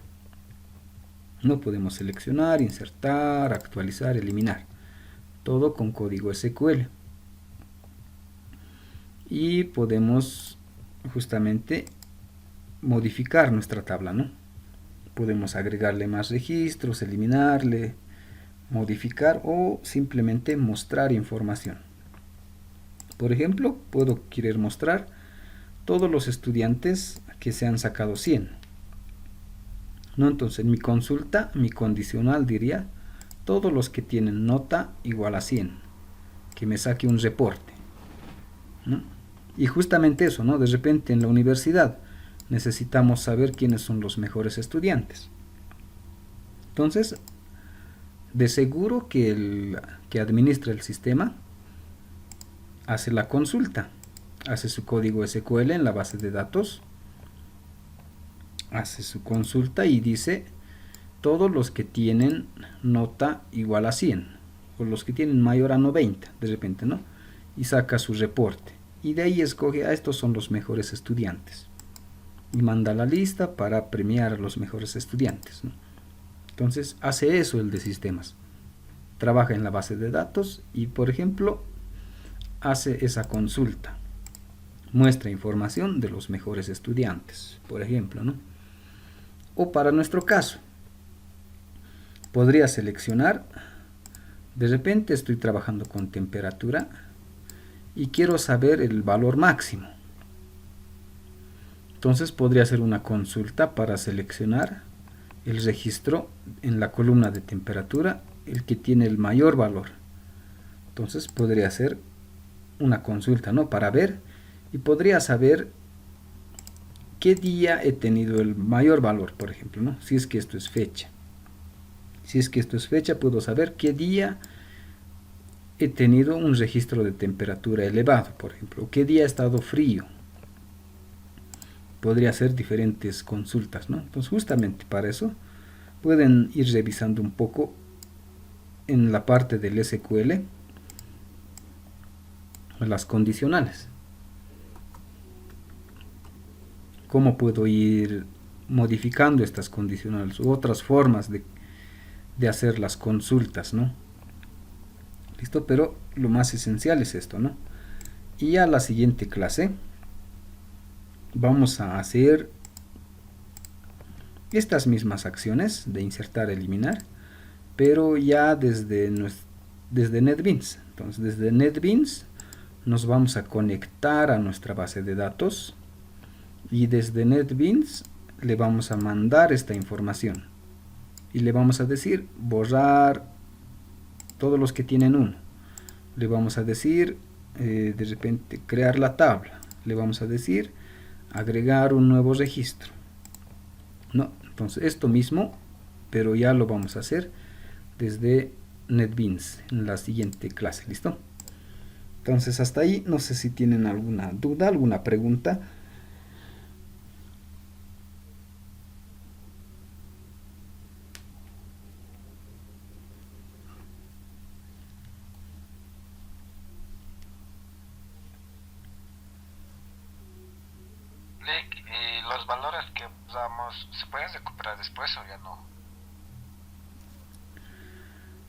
No podemos seleccionar, insertar, actualizar, eliminar. Todo con código SQL. Y podemos justamente modificar nuestra tabla, ¿no? Podemos agregarle más registros, eliminarle, modificar o simplemente mostrar información. Por ejemplo, puedo querer mostrar todos los estudiantes que se han sacado 100, ¿no? Entonces en mi consulta, mi condicional diría todos los que tienen nota igual a 100, que me saque un reporte, ¿no? Y justamente eso, ¿no? De repente en la universidad necesitamos saber quiénes son los mejores estudiantes. Entonces, De seguro que el que administra el sistema hace la consulta, hace su código SQL en la base de datos, hace su consulta y dice todos los que tienen nota igual a 100 o los que tienen mayor a 90 de repente, ¿no? Y saca su reporte y de ahí escoge a estos son los mejores estudiantes y manda la lista para premiar a los mejores estudiantes, ¿no? Entonces hace eso el de sistemas, trabaja en la base de datos y por ejemplo hace esa consulta, muestra información de los mejores estudiantes, por ejemplo, ¿no? O para nuestro caso, podría seleccionar, de repente estoy trabajando con temperatura y quiero saber el valor máximo. Entonces podría hacer una consulta para seleccionar el registro en la columna de temperatura, el que tiene el mayor valor. Entonces podría hacer una consulta, ¿no? Para ver y podría saber qué día he tenido el mayor valor, por ejemplo, ¿no? Si es que esto es fecha. Si es que esto es fecha, puedo saber qué día he tenido un registro de temperatura elevado, por ejemplo, qué día ha estado frío. Podría hacer diferentes consultas, ¿no? Entonces, justamente para eso pueden ir revisando un poco en la parte del SQL las condicionales. Cómo puedo ir modificando estas condicionales u otras formas de hacer las consultas, ¿no? ¿Listo? Pero lo más esencial es esto, ¿no? Y a la siguiente clase vamos a hacer estas mismas acciones de insertar, eliminar, pero ya desde NetBeans. Entonces, desde NetBeans nos vamos a conectar a nuestra base de datos y desde NetBeans le vamos a mandar esta información y le vamos a decir borrar todos los que tienen 1. Le vamos a decir de repente crear la tabla. Le vamos a decir agregar un nuevo registro. No, entonces esto mismo, pero ya lo vamos a hacer desde NetBeans en la siguiente clase. ¿Listo? Entonces hasta ahí, no sé si tienen alguna duda, alguna pregunta. Blake, los valores que usamos, ¿se pueden recuperar después o ya no?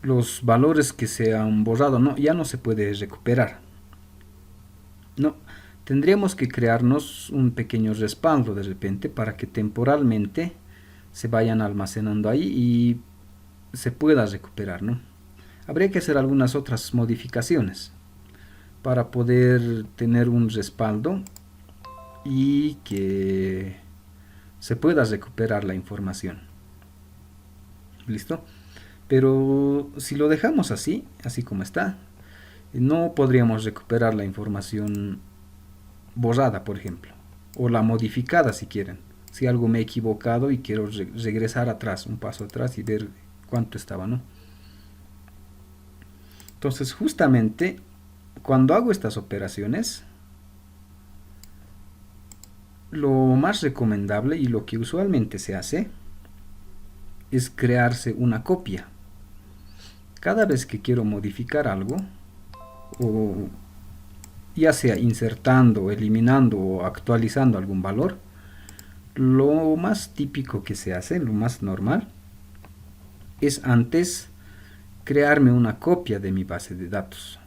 Los valores que se han borrado, no, ya no se puede recuperar. No, tendríamos que crearnos un pequeño respaldo de repente para que temporalmente se vayan almacenando ahí y se pueda recuperar, ¿no? Habría que hacer algunas otras modificaciones para poder tener un respaldo y que se pueda recuperar la información. ¿Listo? Pero si lo dejamos así, así como está, no podríamos recuperar la información borrada, por ejemplo, o la modificada si quieren. Si algo me he equivocado y quiero regresar atrás, un paso atrás y ver cuánto estaba, ¿no? Entonces, justamente cuando hago estas operaciones, lo más recomendable y lo que usualmente se hace es crearse una copia. Cada vez que quiero modificar algo, o ya sea insertando, eliminando o actualizando algún valor, lo más típico que se hace, lo más normal, es antes crearme una copia de mi base de datos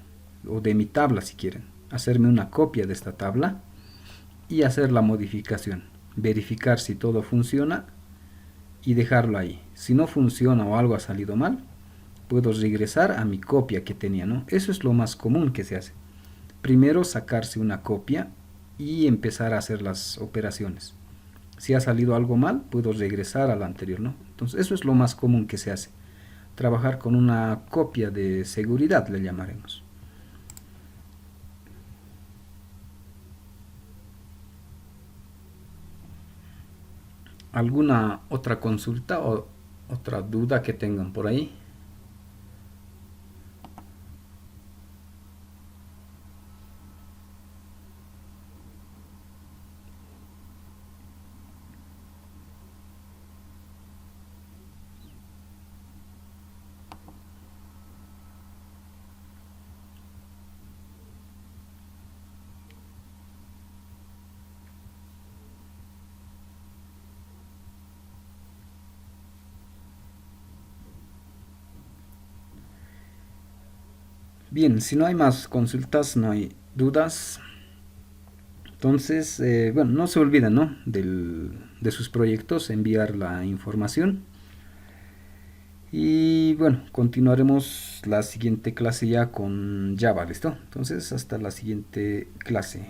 o de mi tabla si quieren, hacerme una copia de esta tabla y hacer la modificación, verificar si todo funciona y dejarlo ahí. Si no funciona o algo ha salido mal, puedo regresar a mi copia que tenía, ¿no? Eso es lo más común que se hace. Primero sacarse una copia y empezar a hacer las operaciones. Si ha salido algo mal, puedo regresar a la anterior, ¿no? Entonces eso es lo más común que se hace. Trabajar con una copia de seguridad, le llamaremos. ¿Alguna otra consulta o otra duda que tengan por ahí? Bien, si no hay más consultas, no hay dudas. Entonces, bueno, no se olviden, ¿no? De sus proyectos, enviar la información. Y bueno, continuaremos la siguiente clase ya con Java, ¿listo? Entonces, hasta la siguiente clase.